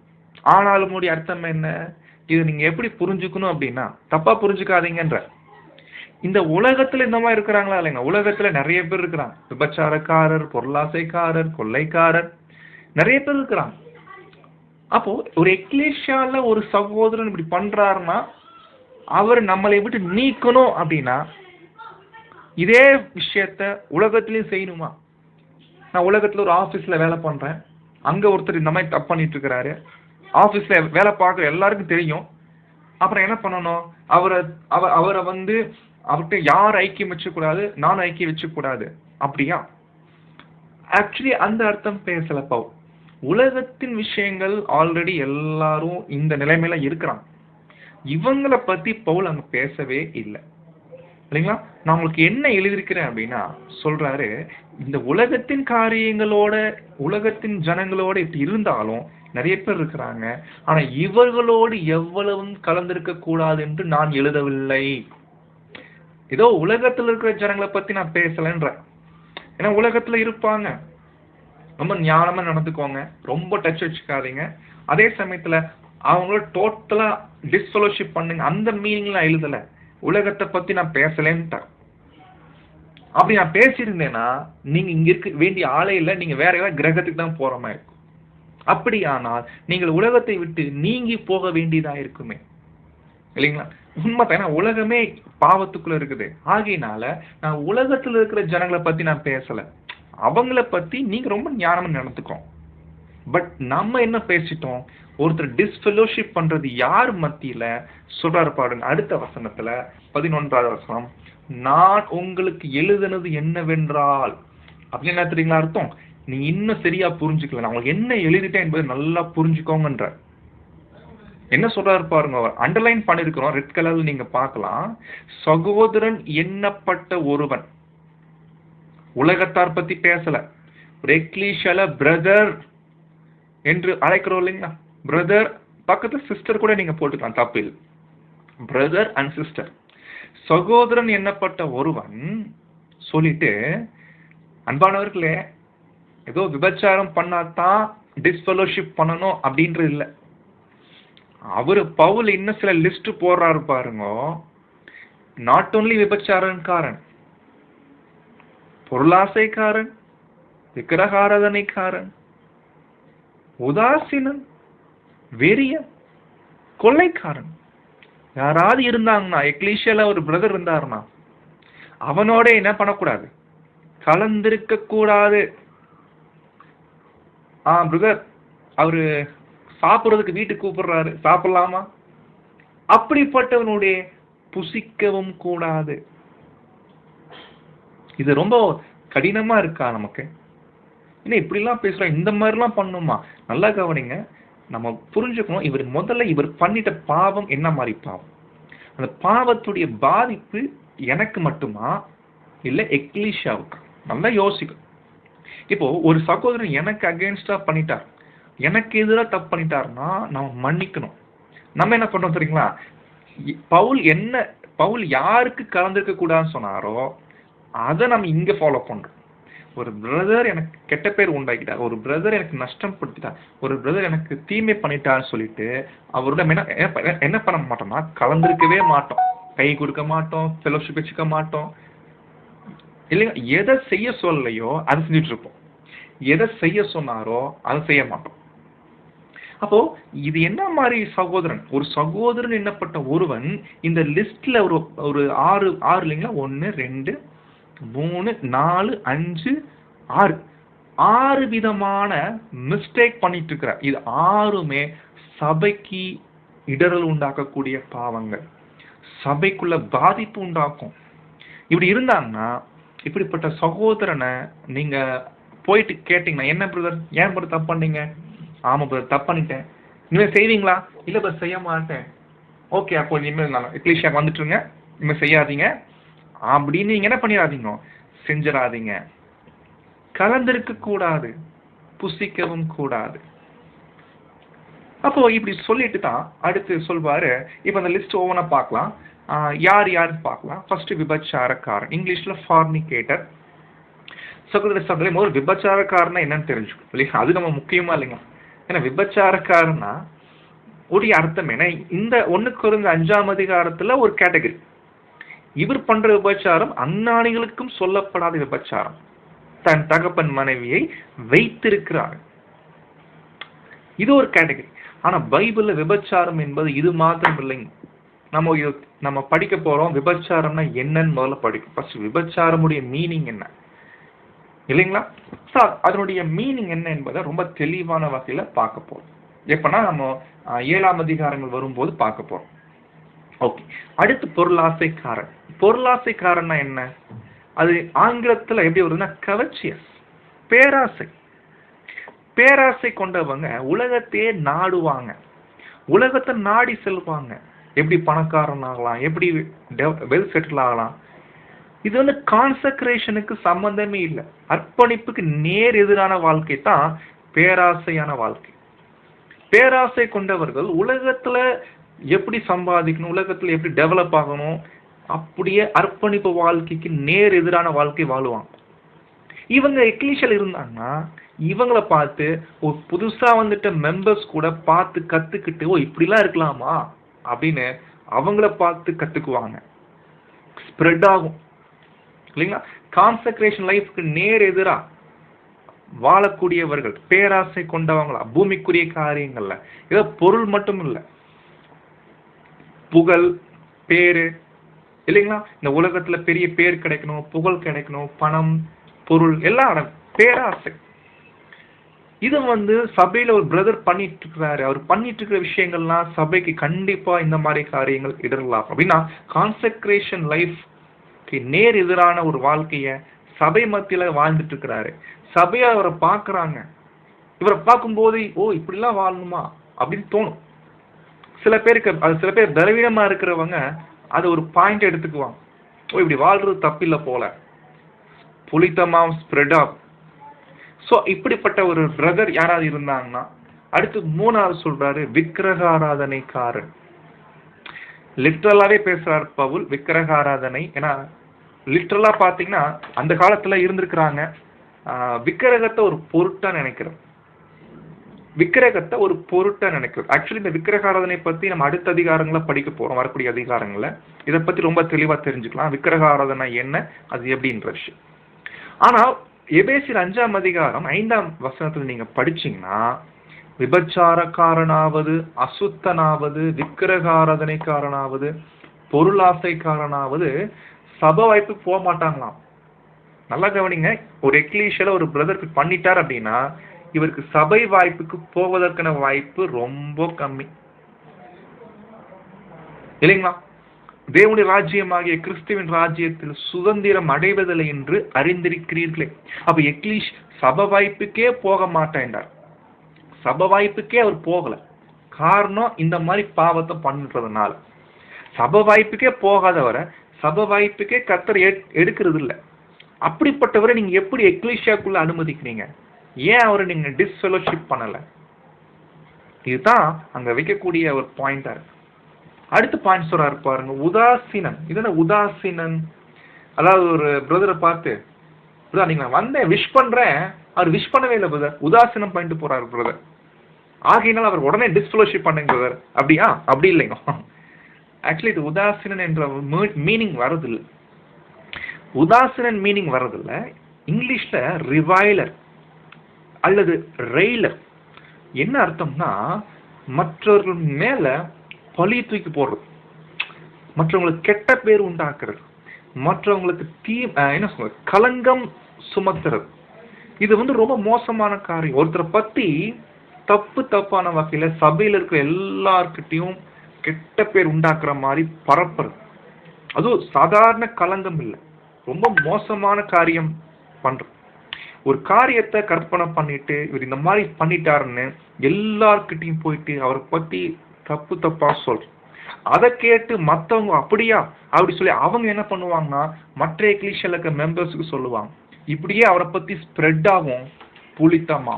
அர்த்தம் என்ன? இது நீங்க எப்படி புரிஞ்சுக்கணும் அப்படின்னா, தப்பா புரிஞ்சுக்காதீங்கன்ற. இந்த உலகத்துல இந்த மாதிரி இருக்கிறாங்களா இல்லைங்க? உலகத்துல நிறைய பேர் இருக்கிறாங்க. விபச்சாரக்காரர், பொருளாசைக்காரர், கொள்ளைக்காரர், நிறைய பேர் இருக்கிறாங்க. அப்போ ஒரு எக்லேஷியால ஒரு சகோதரன் இப்படி பண்றாருன்னா அவர் நம்மளை விட்டு நீக்கணும் அப்படின்னா இதே விஷயத்த உலகத்திலயும் செய்யணுமா? நான் உலகத்துல ஒரு ஆபீஸ்ல வேலை பண்றேன், அங்க ஒருத்தர் இந்த மாதிரி தப்பு பண்ணிட்டு இருக்கிறாரு. ஆபீஸ்ல வேலை பார்க்குற எல்லாருக்கும் தெரியும். அப்புறம் என்ன பண்ணணும்? அவரை அவர்கிட்ட யார் ஐக்கியம் வச்சுக்கூடாது, நான் ஐக்கியம் வச்சுக்கூடாது அப்படியா? ஆக்சுவலி அந்த அர்த்தம் பேசல பவுல். உலகத்தின் விஷயங்கள் ஆல்ரெடி எல்லாரும் இந்த நிலைமையில இருக்கிறாங்க. இவங்களை பத்தி பவுல் அங்க பேசவே இல்லை இல்லைங்களா? நான் உங்களுக்கு என்ன எழுதியிருக்கிறேன் அப்படின்னா சொல்றாரு, இந்த உலகத்தின் காரியங்களோட உலகத்தின் ஜனங்களோட இப்படி இருந்தாலும் நிறைய பேர் இருக்கிறாங்க. ஆனா இவர்களோடு எவ்வளவும் கலந்திருக்க கூடாது என்று நான் எழுதவில்லை. ஏதோ உலகத்துல இருக்கிற ஜனங்களை பத்தி நான் பேசலன்ற. ஏன்னா உலகத்துல இருப்பாங்க, ரொம்ப ஞானமா நடந்துக்கோங்க, ரொம்ப டச் வச்சுக்காதீங்க. அதே சமயத்துல அவங்களோட டோட்டலா டிஸ்ஃபெலோஷிப் பண்ணுங்க, அந்த மீனிங்ல நான் எழுதல. உலகத்தை பத்தி நான் பேசலன்ட்ட. அப்படி நான் பேசியிருந்தேன்னா நீங்க இங்க இருக்க வேண்டிய ஆளே இல்லை, நீங்க வேற ஏதாவது கிரகத்துக்கு தான் போற மாதிரி இருக்கும். அப்படியானால் நீங்கள் உலகத்தை விட்டு நீங்கி போக வேண்டியதா இருக்குமே இல்லைங்களா? உண்மைதான். ஏன்னா உலகமே பாவத்துக்குள்ள இருக்குது. ஆகையினால நான் உலகத்துல இருக்கிற ஜனங்களை பத்தி நான் பேசல, அவங்கள பத்தி நீங்க ரொம்ப ஞானமா நடந்துக்கிறோம். பட் நம்ம என்ன பேசிட்டோம்? ஒருத்தர் டிஸ்ஃபெலோஷிப் பண்றது யார் மத்தியில சொல்றாரு பாருங்க. அடுத்த வசனத்துல 11வது வசனம், நான் உங்களுக்கு எழுதுனது என்னவென்றால் அப்படின்னு என்ன தெரியுங்களா அர்த்தம்? நீ இன்னும் சரியா புரிஞ்சுக்கல, நான் உங்களுக்கு என்ன எழுதிட்டேன் என்பதை நல்லா புரிஞ்சுக்கோங்கன்ற. என்ன சொல்றாரு பாருங்க, அண்டர்லைன் பண்ணிருக்கிறோம், ரெட் கலர்ல நீங்க பார்க்கலாம். சகோதரன் எண்ணப்பட்ட ஒருவன், உலகத்தார் பத்தி பேசல, எக்லீஷியால பிரதர் என்று அழைக்கிறோம் இல்லைங்களா? பிரதர் பக்கத்துல சிஸ்டர் கூட நீங்க போட்டுக்கலாம், தப்பில். பிரதர் அண்ட் சிஸ்டர், சகோதரன் எண்ணப்பட்ட ஒருவன் சொல்லிட்டு, அன்பானவர்களே, ஏதோ விபச்சாரம் பண்ணாதான் டிஸ்ஃபெலோஷிப் பண்ணணும் அப்படின்றது இல்லை. அவரு பவுல் இன்னும் சில லிஸ்ட் போடுறாரு பாருங்க. நாட் ஓன்லி விபச்சாரன்காரன், பொருளாசைக்காரன், விக்கிரகாராதனைக்காரன், உதாசீனன், வெறியன், கொள்ளைக்காரன் யாராவது இருந்தாங்கன்னா, எக்லீஷியால ஒரு பிரதர் இருந்தாருன்னா அவனோட என்ன பண்ணக்கூடாது? கலந்திருக்க கூடாது. பிரதர் அவரு சாப்பிடுறதுக்கு வீட்டுக்கு கூப்பிடுறாரு, சாப்பிடலாமா? அப்படிப்பட்டவனுடைய புசிக்கவும் கூடாது. இது ரொம்ப கடினமா இருக்கா நமக்கு? என்ன இப்படிலாம் பேசுறோம், இந்த மாதிரிலாம் பண்ணுமா? நல்லா கவனிங்க, நம்ம புரிஞ்சுக்கணும். இவர் பண்ணிட்ட பாவம் என்ன மாதிரி பாவம்? அந்த பாவத்துடைய பாதிப்பு எனக்கு மட்டுமா இல்ல எக்லீஷியாவுக்கு? நல்லா யோசிக்கும். இப்போ ஒரு சகோதரன் எனக்கு அகேன்ஸ்டா பண்ணிட்டார், எனக்கு எதிராக தப்பு பண்ணிட்டாருன்னா நம்ம மன்னிக்கணும். நம்ம என்ன பண்றோம் தெரியுங்களா? பவுல் யாருக்கு கலந்துருக்க கூடாதுன்னு சொன்னாரோ அதை நம்ம இங்க ஃபாலோ பண்றோம். ஒரு பிரதர் எனக்கு கெட்ட பேர் உண்டாக்கிட்டார், ஒரு பிரதர் எனக்கு நஷ்டம் படுத்திட்டார், ஒரு பிரதர் எனக்கு தீமை பண்ணிட்டார்னு சொல்லிட்டு அவரோட என்ன பண்ண மாட்டோம்னா கலந்திருக்கவே மாட்டோம், கை கொடுக்க மாட்டோம், ஃபெலோஷிப் வச்சுக்க மாட்டோம். இல்லைங்க, எதை செய்ய சொல்லலையோ அதை செஞ்சுட்டு இருப்போம், எதை செய்ய சொன்னாரோ அதை செய்ய மாட்டோம். அப்போ இது என்ன மாதிரி சகோதரன்? ஒரு சகோதரன் என்னப்பட்ட ஒருவன் இந்த லிஸ்ட்ல ஒரு ஒரு ஆறு ஆறு இல்லைங்களா, 1 2 3 4 5 6 6 விதமான மிஸ்டேக் பண்ணிட்டு இருக்கிறார். இது 6மே சபைக்கு இடரல் உண்டாக்கக்கூடிய பாவங்கள், சபைக்குள்ள பாதிப்பு உண்டாக்கும். இப்படி இருந்தாங்கன்னா இப்படிப்பட்ட சகோதரனை நீங்க போயிட்டு கேட்டீங்கன்னா, என்ன பிரதர், ஏன் பிரதர் தப்பு பண்ணீங்க? ஆமா பிரதர் தப்பு பண்ணிட்டேன். இனிமேல் செய்வீங்களா? இல்ல பிரதர் செய்ய மாட்டேன். ஓகே, அப்போ இனிமேல் நான் எக்லீஷியாக்கு வந்துட்டுருங்க, இனிமேல் செய்யாதீங்க அப்படின்னு நீங்க என்ன பண்ணிடாதீங்க, செஞ்சிடாதீங்க. கலந்திருக்க கூடாது, புசிக்கவும் கூடாது. அப்போ இப்படி சொல்லிட்டு தான் அடுத்து சொல்வாரு. இப்ப அந்த லிஸ்ட் ஒவ்வொன்றா பார்க்கலாம். யார் யாருன்னு பார்க்கலாம். ஃபர்ஸ்ட் விபச்சாரக்காரன், இங்கிலீஷ்ல ஃபார்னிகேட்டர். சகோதர சகோதரி, முதல் விபச்சாரக்காரனா என்னன்னு தெரிஞ்சுக்கும் இல்லையா, அது நம்ம முக்கியமா இல்லைங்க. ஏன்னா விபச்சாரக்காரனா உடைய அர்த்தம் என்ன? இந்த 1 கொரிந்தியர் 5ஆம் அதிகாரத்துல ஒரு கேட்டகரி. இவர் பண்ற விபச்சாரம் அஞ்ஞானிகளுக்கும் சொல்லப்படாத விபச்சாரம். தன் தகப்பன் மனைவியை வைத்திருக்கிறார், இது ஒரு கேட்டகரி. ஆனா பைபிள்ல விபச்சாரம் என்பது இது மாத்திரம் இல்லைங்க. நம்ம படிக்க போறோம். விபச்சாரம்னா என்னன்னு முதல்ல படிக்கும். ஃபர்ஸ்ட் விபச்சாரமுடைய மீனிங் என்ன இல்லைங்களா? அதனுடைய மீனிங் என்ன என்பதை ரொம்ப தெளிவான வகையில பார்க்க போறோம். எப்பனா நம்ம 7ஆம் அதிகாரங்கள் வரும்போது பார்க்க போறோம். ஓகே, அடுத்து பொருளாசைக்காரன். பொருளாசைக்காரன்னா என்ன? அது ஆங்கிலத்துல எப்படி வருதுன்னா கவர்ச்சியஸ், பேராசை. பேராசை கொண்டவங்க உலகத்தையே நாடுவாங்க, உலகத்தை நாடி செல்வாங்க. எப்படி பணக்காரன் ஆகலாம், எப்படி வெல் செட்டில் ஆகலாம். இது வந்து கான்சக்ரேஷனுக்கு சம்பந்தமே இல்லை. அர்ப்பணிப்புக்கு நேர் எதிரான வாழ்க்கை தான் பேராசையான வாழ்க்கை. பேராசை கொண்டவர்கள் உலகத்துல எப்படி சம்பாதிக்கணும், உலகத்துல எப்படி டெவலப் ஆகணும், அப்படியே அர்ப்பணிப்பு வாழ்க்கைக்கு நேர் எதிரான வாழ்க்கை வாழுவாங்க. இவங்க எக்லீஷியல் இருந்தாங்கன்னா இவங்களை பார்த்து ஒரு புதுசா வந்துட்ட மெம்பர்ஸ் கூட பார்த்து கத்துக்கிட்டு, ஓ இப்படிலாம் இருக்கலாமா அப்படின்னு அவங்கள பார்த்து கத்துக்குவாங்க. ஸ்ப்ரெட் ஆகும் இல்லைங்களா? கான்சக்ரேஷன் லைஃப்க்கு நேர் எதிரா வாழக்கூடியவர்கள் பேராசை கொண்டவங்களா பூமிக்குரிய காரியங்கள்ல. ஏதோ பொருள் மட்டும் இல்லை, புகழ், பேரு இல்லைங்களா? இந்த உலகத்துல பெரிய பேர் கிடைக்கணும், புகழ் கிடைக்கணும், பணம், பொருள் எல்லாம் பேராசை. இது வந்து சபையில ஒரு பிரதர் பண்ணிட்டு இருக்கிறாரு, அவர் பண்ணிட்டு இருக்கிற விஷயங்கள்லாம் சபைக்கு கண்டிப்பா இந்த மாதிரி காரியங்கள் இடரலாம். அப்படின்னா கான்சக்ரேஷன் லைஃப்க்கு நேர் எதிரான ஒரு வாழ்க்கைய சபை மத்தியில வாழ்ந்துட்டு இருக்கிறாரு. சபையை அவரை பார்க்கறாங்க. இவரை பார்க்கும்போது ஓ இப்படிலாம் வாழணுமா அப்படின்னு தோணும். சில பேர் பலவீனமா இருக்கிறவங்க அதை ஒரு பாயிண்ட் எடுத்துக்குவாங்க. ஓ இப்படி வாழ்றது தப்பில்லை போல, புலித்தமாம் ஸ்ப்ரெட் ஆகும். ஸோ இப்படிப்பட்ட ஒரு பிரதர் யாராவது இருந்தாங்கன்னா, அடுத்து 3வது சொல்றாரு விக்கிரக ஆராதனைக்காரன். லிட்ரலாவே பேசுறாரு பவுல் விக்கிரக ஆராதனை. ஏன்னா லிட்ரலா பாத்தீங்கன்னா அந்த காலத்துல இருந்திருக்கிறாங்க. விக்கிரகத்தை ஒரு பொருட்டா நினைக்கிறோம், விக்கிரகத்தை ஒரு பொருட்டா நினைக்கிறோம். ஆக்சுவலி இந்த விக்கிரக ஆராதனை பத்தி நம்ம அடுத்த அதிகாரங்களை படிக்க போறோம், வரக்கூடிய அதிகாரங்களை. இதை பத்தி ரொம்ப தெளிவா தெரிஞ்சுக்கலாம், விக்கிரக ஆராதனை என்ன, அது எப்படின்ற விஷயம். ஆனா எபேசியர் 5ஆம் அதிகாரம் 5ஆம் வசனத்துல நீங்க படிச்சீங்கன்னா, விபச்சாரக்காரனாவது, அசுத்தனாவது, விக்கிரக ஆராதனைக்காரனாவது, பொருளாசைக்காரனாவது சபை வாய்ப்பு போக மாட்டாங்களாம். நல்லா கவனிங்க. ஒரு எக்லீஷியல ஒரு பிரதர் பண்ணிட்டார் அப்படின்னா இவருக்கு சபை வாய்ப்புக்கு போவதற்கான வாய்ப்பு ரொம்ப கம்மி இல்லைங்களா? தேவனுடைய ராஜ்யமாகிய கிறிஸ்துவின் ராஜ்யத்தில் சுதந்திரம் அடைவதில்லை என்று அறிந்திருக்கிறீர்களே. அப்ப எக்லீஷ் சபை வாய்ப்புக்கே போக மாட்டேன்டார். சபை வாய்ப்புக்கே அவர் போகல. காரணம் இந்த மாதிரி பாவத்தை பண்றதுனால. சபை வாய்ப்புக்கே போகாதவரை சபை வாய்ப்புக்கே கர்த்தர் எடுக்கிறது இல்லை. அப்படிப்பட்டவரை நீங்க எப்படி எக்லீஷியாக்குள்ள அனுமதிக்கிறீங்க? ஏன் அவரை நீங்க டிஸ்ஃபெலோஷிப் பண்ணல? இதுதான் அங்க வைக்கக்கூடிய ஒரு பாயிண்டா இருக்கு. அடுத்த பாயிண்ட் சொல்றாரு பாருங்க, உதாசீனன். இது என்ன உதாசீனன்? அதாவது ஒரு பிரதரை பார்த்து, பிரதர் நீங்க நான் வந்தேன் விஷ் பண்றேன், அவர் விஷ் பண்ணவே இல்லை பிரதர், உதாசீனம் பண்ணிட்டு போறாரு பிரதர், ஆகையினால் அவர் உடனே டிஸ்ஃபெலோஷிப் பண்ணுங்க பிரதர். அப்படியா? அப்படி இல்லைங்க. ஆக்சுவலி இது உதாசீனன் என்ற மீனிங் வரதில்லை. உதாசீனன் மீனிங் வரதில்லை. இங்கிலீஷ்ல ரிவைலர் அல்லது ரெய்லர். என்ன அர்த்தம்னா மற்றவர்கள் மேல பழி தூக்கி போடுறது, மற்றவங்களுக்கு கெட்ட பேர் உண்டாக்குறது, மற்றவங்களுக்கு என்ன சொல்றது, களங்கம் சுமத்துறது. இது வந்து ரொம்ப மோசமான காரியம். ஒருத்தரை பத்தி தப்பான வகையில சபையில இருக்கிற எல்லார்கிட்டையும் கெட்ட பேர் உண்டாக்குற மாதிரி பரப்புறது. அதுவும் சாதாரண களங்கம் இல்லை, ரொம்ப மோசமான காரியம் பண்றது. ஒரு காரியத்தை கற்பனை பண்ணிட்டு இவர் இந்த மாதிரி பண்ணிட்டாருன்னு எல்லார்கிட்டையும் போயிட்டு அவரை பத்தி தப்பா சொல்ற. அதை கேட்டு மற்றவங்க அப்படியா அப்படி சொல்லி அவங்க என்ன பண்ணுவாங்கன்னா மற்ற எக்லீஷியால இருக்க மெம்பர்ஸுக்கு சொல்லுவாங்க. இப்படியே அவரை பத்தி ஸ்ப்ரெட் ஆகும் புளித்தமா.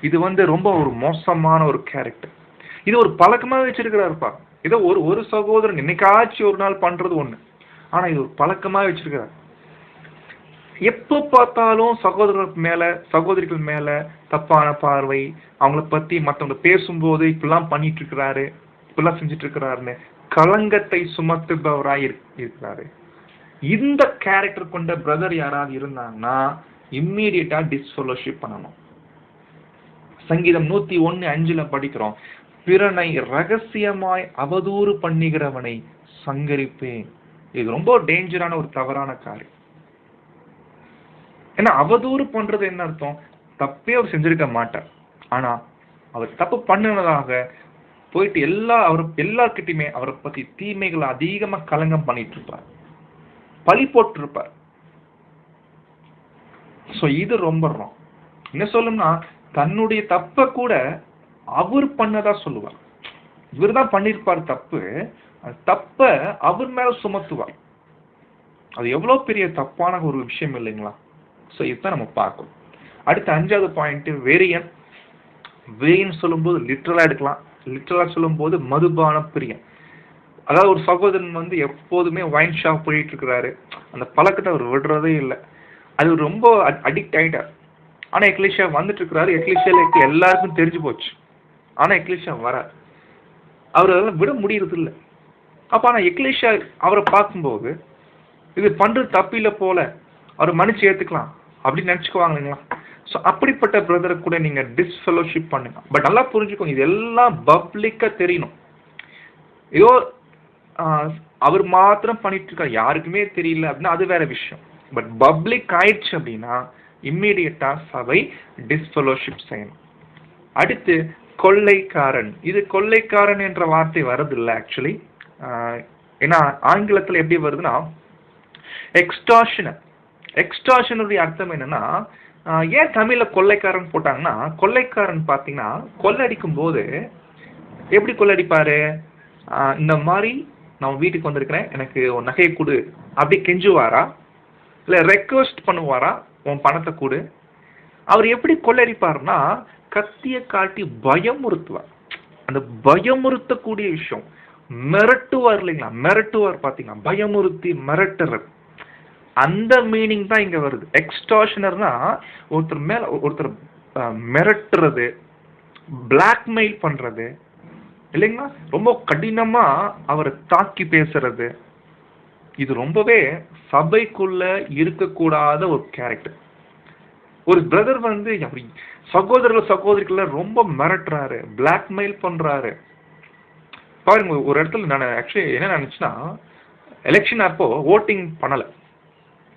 இது வந்து ரொம்ப ஒரு மோசமான ஒரு கேரக்டர். இது ஒரு பழக்கமா வச்சிருக்கிறாருப்பா. ஏதோ ஒரு சகோதரன் என்னைக்காச்சும் ஒரு நாள் பண்றது ஒண்ணு, ஆனா இது ஒரு பழக்கமா வச்சிருக்கிறார். எப்போ பார்த்தாலும் சகோதரிகள் மேல தப்பான பார்வை, அவங்கள பத்தி மற்றவங்க பேசும்போது இப்படிலாம் பண்ணிட்டு இருக்கிறாரு, இப்படிலாம் செஞ்சுட்டு இருக்கிறாருன்னு களங்கத்தை சுமத்துபவராய் இருக்கிறாரு. இந்த கேரக்டர் கொண்ட பிரதர் யாராவது இருந்தாங்கன்னா இம்மீடியட்டா டிஸ்ஃபெலோஷிப் பண்ணணும். சங்கீதம் 101:5 படிக்கிறோம், பிறனை ரகசியமாய் அவதூறு பண்ணுகிறவனை சங்கரிப்பேன். இது ரொம்ப டேஞ்சரான ஒரு தவறான காரியம். ஏன்னா அவதூறு பண்றது என்ன அர்த்தம்? தப்பே அவர் செஞ்சிருக்க மாட்டார், ஆனா அவர் தப்பு பண்ணினதாக போயிட்டு எல்லார்கிட்டையுமே அவரை பத்தி தீமைகளை அதிகமா களங்கம் பண்ணிட்டு இருப்பார், பழி போட்டு இருப்பார். சோ இது ரொம்ப என்ன சொல்லணும்னா தன்னுடைய தப்ப கூட அவர் பண்ணதா சொல்லுவார். இவர் தான் பண்ணிருப்பார் தப்பு, தப்ப அவர் மேல சுமத்துவார். அது எவ்வளவு பெரிய தப்பான ஒரு விஷயம் இல்லைங்களா? சோ இதுதான் நம்ம பார்க்கணும். அடுத்த 5வது பாயிண்ட் வேரியன். வேரியன் சொல்லும்போது லிட்டரலா எடுக்கலாம், லிட்டரலா சொல்லும்போது மதுபான பிரியன். அதாவது ஒரு சகோதரன் வந்து எப்போதுமே வைன் ஷாப் போயிட்டு இருக்கிறாரு, அந்த பழக்கத்தை அவர் விடுறதே இல்லை, அது ரொம்ப அடிக்ட் ஆயிட்டார். ஆனா எக்லீஷியா வந்துட்டு இருக்கிறாரு, எக்லீஷியால எல்லாருக்கும் தெரிஞ்சு போச்சு, ஆனா எக்லீஷியா வரார், அவர் அதெல்லாம் விட முடியறது இல்லை. அப்ப ஆனா எக்லீஷியா அவரை பார்க்கும்போது இது பண்றது தப்பில்லை போல, அவர் மன்னிச்சு ஏத்துக்கலாம் அப்படின்னு நினைச்சுக்குவாங்க இல்லைங்களா? ஸோ அப்படிப்பட்ட பிரதரை கூட நீங்க டிஸ்ஃபெலோஷிப் பண்ணுங்க. பட் நல்லா புரிஞ்சுக்கோங்க, இது எல்லாம் பப்ளிக்கா தெரியணும். ஏதோ அவர் மாத்திரம் பண்ணிட்டு இருக்காரு, யாருக்குமே தெரியல அப்படின்னா அது வேற விஷயம். பட் பப்ளிக் ஆயிடுச்சு அப்படின்னா இம்மீடியட்டா சபை டிஸ்ஃபெலோஷிப் செய்யணும். அடுத்து கொள்ளைக்காரன். இது கொள்ளைக்காரன் என்ற வார்த்தை வருது இல்லை ஆக்சுவலி. ஏன்னா ஆங்கிலத்துல எப்படி வருதுன்னா எக்ஸ்டார்ஷனர். எக்ஸ்டார்ஷனுடைய அர்த்தம் என்னன்னா, ஏன் தமிழ்ல கொள்ளைக்காரன் போட்டாங்கன்னா, கொள்ளைக்காரன் பார்த்தீங்கன்னா கொள்ளடிக்கும் போது எப்படி கொள்ளடிப்பாரு, இந்த மாதிரி நான் வீட்டுக்கு வந்திருக்கிறேன் எனக்கு ஒரு நகையை கொடு அப்படி கெஞ்சுவாரா, இல்லை ரெக்வஸ்ட் பண்ணுவாரா உன் பணத்தை கொடு. அவர் எப்படி கொள்ளடிப்பாருன்னா கத்தியை காட்டி பயமுறுத்துவார். அந்த பயமுறுத்தக்கூடிய விஷயம் மிரட்டுவார் இல்லைங்களா, மிரட்டுவார் பார்த்தீங்கன்னா பயமுறுத்தி மிரட்டுறது, அந்த மீனிங் தான் இங்க வருது. எக்ஸ்டார்ஷனர்னா ஒருத்தர் மிரட்டுறது, பிளாக்மெயில் பண்றது இல்லைங்களா, ரொம்ப கடினமா அவரை தாக்கி பேசுறது. இது ரொம்பவே சபைக்குள்ள இருக்கக்கூடாத ஒரு கேரக்டர். ஒரு பிரதர் வந்து சகோதரிகளை ரொம்ப மிரட்டுறாரு, பிளாக்மெயில் பண்றாரு. பாருங்க, ஒரு இடத்துல நான் ஆக்சுவலி என்ன நினைச்சுன்னா, எலெக்ஷன் அப்போ ஓட்டிங் பண்ணல,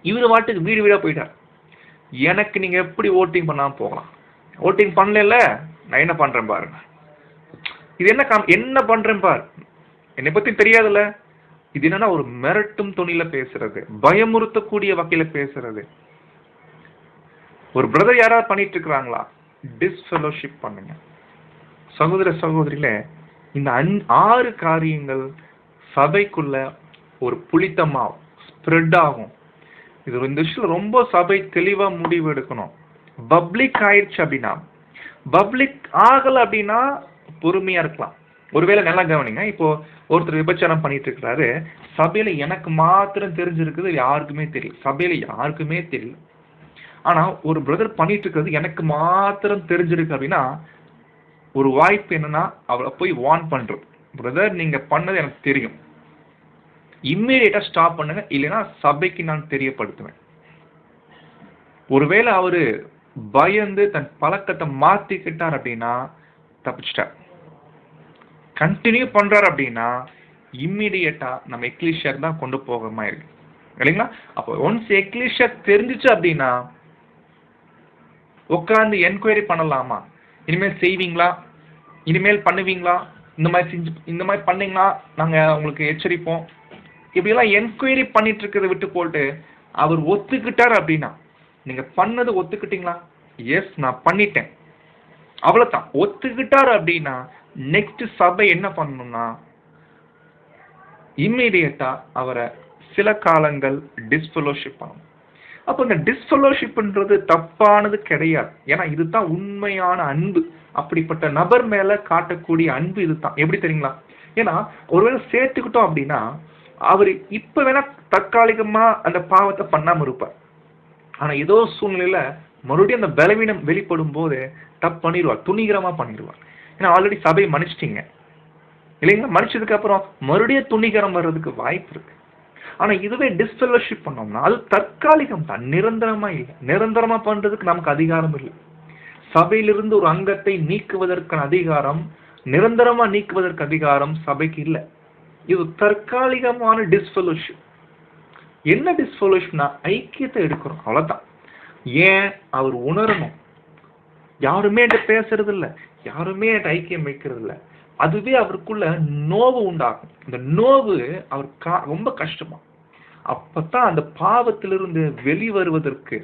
இவரு வாட்டுக்கு வீடு வீடா போயிட்டார். எனக்கு நீங்க எப்படி ஓட்டிங் பண்ணாம போகலாம், ஓட்டிங் பண்ணல நான் என்ன பண்றேன் பாருங்க, இது என்ன பண்றேன் பாரு, என்னை பத்தி தெரியாதுல்ல. இது என்னன்னா ஒரு மிரட்டும் துணியில பேசுறது, பயமுறுத்தக்கூடிய வகையில பேசுறது. ஒரு பிரதர் யாராவது பண்ணிட்டு இருக்கிறாங்களா, டிஸ்ஃபெலோஷிப் பண்ணுங்க. சகோதரிகளே, இந்த 6 காரியங்கள் சபைக்குள்ள ஒரு புளித்தமா ஸ்ப்ரெட் ஆகும். இது இந்த விஷயம் ரொம்ப சபை தெளிவா முடிவு எடுக்கணும். பப்ளிக் ஆயிடுச்சு அப்படின்னா, பப்ளிக் ஆகல அப்படின்னா பொறுமையா இருக்கலாம். ஒருவேளை நல்லா கவனிங்க, இப்போ ஒருத்தர் விபச்சாரம் பண்ணிட்டு இருக்கிறாரு, சபையில எனக்கு மாத்திரம் தெரிஞ்சிருக்குது, யாருக்குமே தெரியல. சபையில யாருக்குமே தெரியல. ஆனா ஒரு பிரதர் பண்ணிட்டு இருக்கிறது எனக்கு மாத்திரம் தெரிஞ்சிருக்கு அப்படின்னா, ஒரு வாய்ப்பு என்னன்னா அவளை போய் வார்ன் பண்றது. பிரதர் நீங்க பண்ணது எனக்கு தெரியும், இம்மீடியட்டா ஸ்டாப் பண்ணுங்க, இல்லைன்னா சபைக்கு நான் தெரியப்படுத்துவேன். ஒருவேளை அவரு பயந்து தன் பழக்கத்தை மாத்திக்கிட்டார் அப்படின்னா தப்பிச்சிட்டார். கண்டினியூ பண்றாரு அப்படின்னா இம்மீடியட்டா நம்ம எக்லீஷியாக்கு தான் கொண்டு போக மாதிரி இருக்கு இல்லைங்களா? அப்போ ஒன்ஸ் எக்லீஷியா தெரிஞ்சிச்சு அப்படின்னா உட்காந்து என்கொயரி பண்ணலாமா, இனிமேல் செய்வீங்களா, இனிமேல் பண்ணுவீங்களா, இந்த மாதிரி பண்ணீங்களா நாங்க உங்களுக்கு எச்சரிப்போம், இப்படியெல்லாம் என்கொயரி பண்ணிட்டு இருக்கிறத விட்டு போட்டு அவர் ஒத்துக்கிட்டார் அப்படின்னா, நீங்க பண்ணது ஒத்துக்கிட்டீங்களா, எஸ் நான் பண்ணிட்டேன், அவ்வளவுதான் ஒத்துக்கிட்டார் அப்படின்னா நெக்ஸ்ட் சபை என்ன பண்ணணும்னா இம்மீடியட்டா அவரை சில காலங்கள் டிஸ்ஃபெலோஷிப் ஆகும். அப்ப இந்த டிஸ்ஃபெலோஷிப்ன்றது தப்பானது கிடையாது. ஏன்னா இதுதான் உண்மையான அன்பு. அப்படிப்பட்ட நபர் மேல காட்டக்கூடிய அன்பு இதுதான். எப்படி தெரியுங்களா? ஏன்னா ஒருவேளை சேர்த்துக்கிட்டோம் அப்படின்னா அவர் இப்ப வேணா தற்காலிகமா அந்த பாவத்தை பண்ணாம இருப்பார். ஆனா ஏதோ சூழ்நிலையில மறுபடியும் அந்த பலவீனம் வெளிப்படும் போது தப்பு பண்ணிடுவார், துணிகரமா பண்ணிடுவார். ஏன்னா ஆல்ரெடி சபையை மன்னிச்சிட்டீங்க இல்லைங்களா? மன்னிச்சதுக்கு அப்புறம் மறுபடியும் துணிகரம் வர்றதுக்கு வாய்ப்பு இருக்கு. ஆனா இதுவே டிஸ்ஃபெலோஷிப் பண்ணோம்னா அது தற்காலிகம் தான், நிரந்தரமா இல்லை. நிரந்தரமா பண்றதுக்கு நமக்கு அதிகாரம் இல்லை. சபையிலிருந்து ஒரு அங்கத்தை நீக்குவதற்கான அதிகாரம், நிரந்தரமா நீக்குவதற்கு அதிகாரம் சபைக்கு இல்லை. இது தற்காலிகமான டிஸ்ஃபெலோஷிப். என்ன டிஸ்ஃபெலோஷிப்னா ஐக்கியத்தை எடுக்கிறோம், அவ்வளவுதான். ஏன் அவர் உணரணும், யாருமே என்கிட்ட பேசுறது இல்லை, யாருமே என்கிட்ட ஐக்கியம் வைக்கிறது இல்லை, அதுவே அவருக்குள்ள நோவு உண்டாகும். இந்த நோவு அவர் ரொம்ப கஷ்டமா. அப்பதான் அந்த பாவத்திலிருந்து வெளிவருவதற்கு,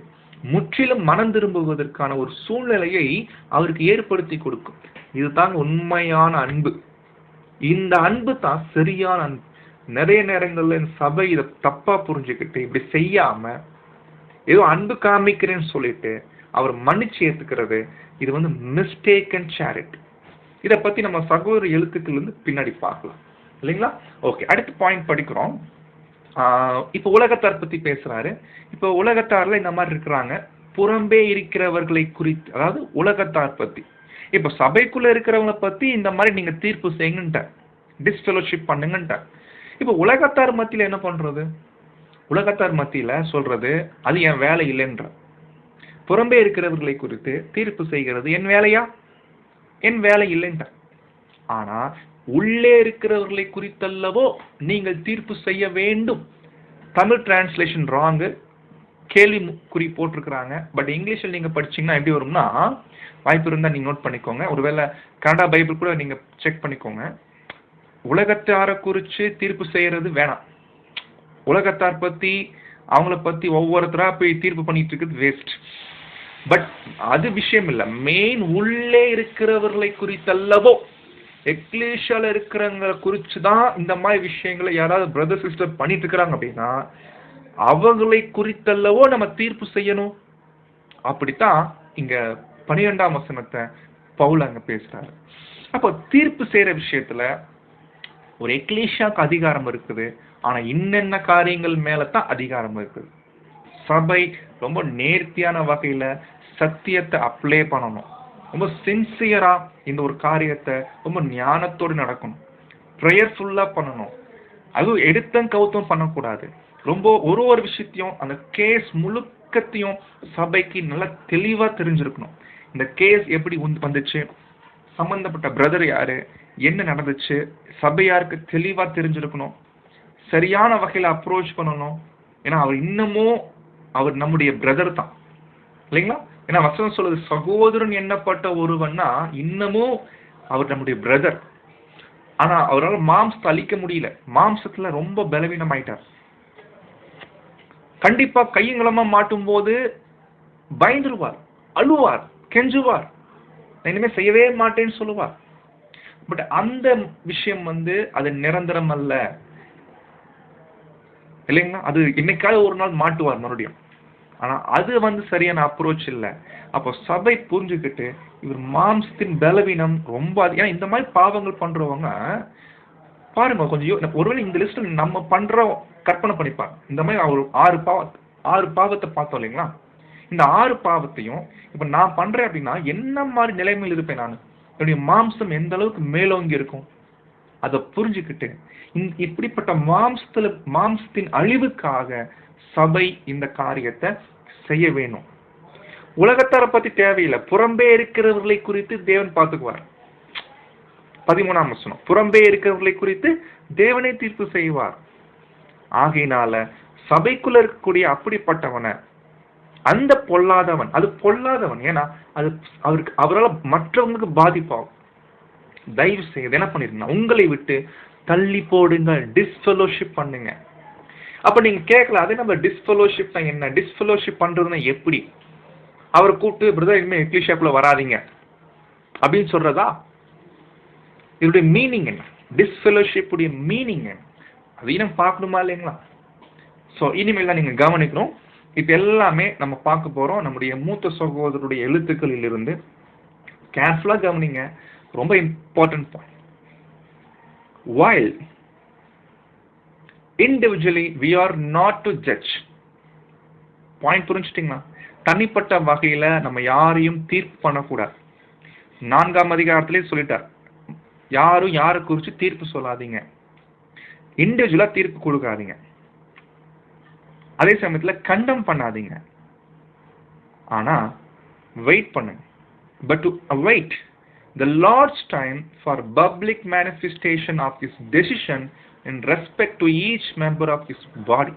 முற்றிலும் மனம் திரும்புவதற்கான ஒரு சூழ்நிலையை அவருக்கு ஏற்படுத்தி கொடுக்கும். இதுதான் உண்மையான அன்பு. இந்த அன்பு தான் சரியான அன்பு. நிறைய நேரங்கள்ல சபை இதை தப்பா புரிஞ்சுக்கிட்டு இப்படி செய்யாம ஏதோ அன்பு காமிக்கிறேன்னு சொல்லிட்டு அவர் மன்னிச்சு ஏத்துக்கிறது, இது வந்து மிஸ்டேக்கன் சேரிட்டி. இதை பத்தி நம்ம சகோதர எழுத்துக்கள் இருந்து பின்னாடி பார்க்கலாம் இல்லைங்களா? ஓகே, அடுத்த பாயிண்ட் படிக்கிறோம். இப்போ உலகத்தார் பத்தி பேசுறாரு. இப்போ உலகத்தார்ல இந்த மாதிரி இருக்கிறாங்க, புறம்பே இருக்கிறவர்களை குறித்து, அதாவது உலகத்தார் பத்தி. இப்போ சபைக்குள்ள இருக்கிறவங்களை பத்தி இந்த மாதிரி நீங்க தீர்ப்பு செய்யுங்கன்ட்ட, டிஸ்ஃபெலோஷிப் பண்ணுங்கன்ட்ட. இப்போ உலகத்தார் மத்தியில என்ன பண்றது? உலகத்தார் மத்தியில சொல்றது அது என் வேலை இல்லைன்ற. புறம்பே இருக்கிறவர்களை குறித்து தீர்ப்பு செய்கிறது என் வேலையா? என் வேலை இல்லைன்ற. ஆனா உள்ளே இருக்கிறவர்களை குறித்தல்லவோ நீங்கள் தீர்ப்பு செய்ய வேண்டும். தமிழ் டிரான்ஸ்லேஷன் ராங்கு, கேள்வி குறி போட்டிருக்கிறாங்க. பட் இங்கிலீஷில் நீங்க படிச்சீங்கன்னா எப்படி வரும்னா, வாய்ப்பு இருந்தா நீங்க நோட் பண்ணிக்கோங்க, ஒருவேளை கனடா பைபிள் கூட நீங்க செக் பண்ணிக்கோங்க. உலகத்தார குறிச்சு தீர்ப்பு செய்யறது வேணாம். உலகத்தார் பத்தி அவங்கள பத்தி ஒவ்வொருத்தரா போய் தீர்ப்பு பண்ணிட்டு இருக்கிறது வேஸ்ட். பட் அது விஷயம் இல்லை. மெயின் உள்ளே இருக்கிறவர்களை குறித்தல்லவோ, எக்லீஷியால இருக்கிறவங்க குறிச்சு தான் இந்த மாதிரி விஷயங்களை யாராவது பிரதர் சிஸ்டர் பண்ணிட்டு இருக்கிறாங்க அப்படின்னா அவங்களை குறித்தல்லவோ நம்ம தீர்ப்பு செய்யணும். அப்படித்தான் இங்க 12ஆம் வசனத்தை பவுல் அங்க பேசுறாரு. அப்போ தீர்ப்பு செய்யற விஷயத்துல ஒரு எக்லீஷியாக்கு அதிகாரம் இருக்குது, ஆனா இன்னென்ன காரியங்கள் மேலதான் அதிகாரம் இருக்குது. சபை ரொம்ப நேர்த்தியான வகையில சத்தியத்தை அப்ளை பண்ணணும், ரொம்ப சின்சியரா இந்த ஒரு காரியத்தை ரொம்ப ஞானத்தோடு நடக்கணும், ப்ரேயர்ஃபுல்லா பண்ணணும். அதுவும் எடுத்தம் கவுத்தம் பண்ணக்கூடாது. ரொம்ப ஒரு விஷயத்தையும் அந்த கேஸ் முழுக்கத்தையும் சபைக்கு நல்லா தெளிவா தெரிஞ்சிருக்கணும். இந்த கேஸ் எப்படி வந்துச்சு, சம்பந்தப்பட்ட பிரதர் யாரு, என்ன நடந்துச்சு, சபை யாருக்கு தெளிவா தெரிஞ்சிருக்கணும். சரியான வகையில அப்ரோச் பண்ணணும். ஏன்னா அவர் இன்னமும் அவர் நம்முடைய பிரதர் தான் இல்லைங்களா? ஏன்னா வசனம் சொல்லுது சகோதரன் எண்ணப்பட்ட ஒருவன்னா இன்னமும் அவர் நம்முடைய பிரதர். ஆனா அவரால் மாம்சத்தை அழிக்க முடியல, மாம்சத்துல ரொம்ப பலவீனம் ஆயிட்டார். கண்டிப்பா கையங்களமா மாட்டும் போது பயந்துருவார், அழுவார், கெஞ்சுவார், நான் இனிமே செய்யவே மாட்டேன்னு சொல்லுவார். பட் அந்த விஷயம் அது நிரந்தரம் அல்ல இல்லைங்களா? அது என்னைக்காவது ஒரு நாள் மாட்டுவார் மறுபடியும். ஆனா அது சரியான அப்ரோச் இல்லை. அப்போ சபை புரிஞ்சுக்கிட்டு இவர் மாம்சத்தின் பலவீனம் ரொம்ப, ஏன்னா இந்த மாதிரி பாவங்கள் பண்றவங்க பாருங்க கொஞ்சம் ஒருவேளை இந்த லிஸ்ட்ல நம்ம பண்ற கற்பனை பண்ணிப்பாங்க. இந்த மாதிரி ஒரு 6 பாவத்தை பார்த்தோம் இல்லைங்களா? இந்த 6 பாவத்தையும் இப்ப நான் பண்றேன் அப்படின்னா என்ன மாதிரி நிலைமையில் இருப்பேன் நான்? என்னுடைய மாம்சம் எந்த அளவுக்கு மேலோங்கி இருக்கும் அதை புரிஞ்சுக்கிட்டு இப்படிப்பட்ட மாம்சத்தின் அழிவுக்காக சபை இந்த காரியத்தை செய்ய வேணும். உலகத்தாரை பத்தி தேவையில்லை, புறம்பே இருக்கிறவர்களை குறித்து தேவன் பார்த்துக்குவார். 13ஆம் வசனம், புறம்பே இருக்கிறவர்களை குறித்து தேவனே தீர்ப்பு செய்வார். ஆகையினால சபைக்குள்ள இருக்கக்கூடிய அப்படிப்பட்டவனை, அந்த பொல்லாதவன், அது பொல்லாதவன், ஏன்னா அது அவரால் மற்றவங்களுக்கு பாதிப்பாகும். தயவு செய்து என்ன பண்ணிருங்க, உங்களை விட்டு தள்ளி போடுங்க, டிஸ்ஃபெலோஷிப் பண்ணுங்க. அப்ப நீங்க கேட்கல, அதே நம்ம டிஸ்ஃபெலோஷிப் என்ன, டிஸ்ஃபெலோஷிப் பண்றதுன்னா எப்படி? அவர் கூப்பிட்டு பிரதர் இனிமே எக்லிஷியாக்குள்ள வராதீங்க அப்படின்னு சொல்றதா? இதோடைய மீனிங் என்ன? டிஸ்ஃபெலோஷிப் உடைய மீனிங் என்ன? அதையும் பார்க்கணுமா இல்லைங்களா? ஸோ இனிமேல் தான் நீங்க கவனிக்கணும். இப்ப எல்லாமே நம்ம பார்க்க போறோம் நம்முடைய மூத்த சகோதரருடைய எழுத்துக்களில் இருந்து. கேர்ஃபுல்லா கவனிங்க, ரொம்ப important point. While individually we are not to judge. Point புரிஞ்சுட்டீங்களா? தனிப்பட்ட வகையில நம்ம யாரையும் தீர்ப்பு பண்ணக்கூடாது. 4ஆம் அதிகாரத்திலே சொல்லிட்டார், யாரும் யாரை குறிச்சு தீர்ப்பு சொல்லாதீங்க, இண்டிவிஜுவலா தீர்ப்பு கொடுக்காதீங்க, அதே சமயத்துல கண்டம் பண்ணாதீங்க. ஆனா வெயிட் பண்ணுங்க. But to await the Lord's time for public manifestation of his decision in respect to each member of his body.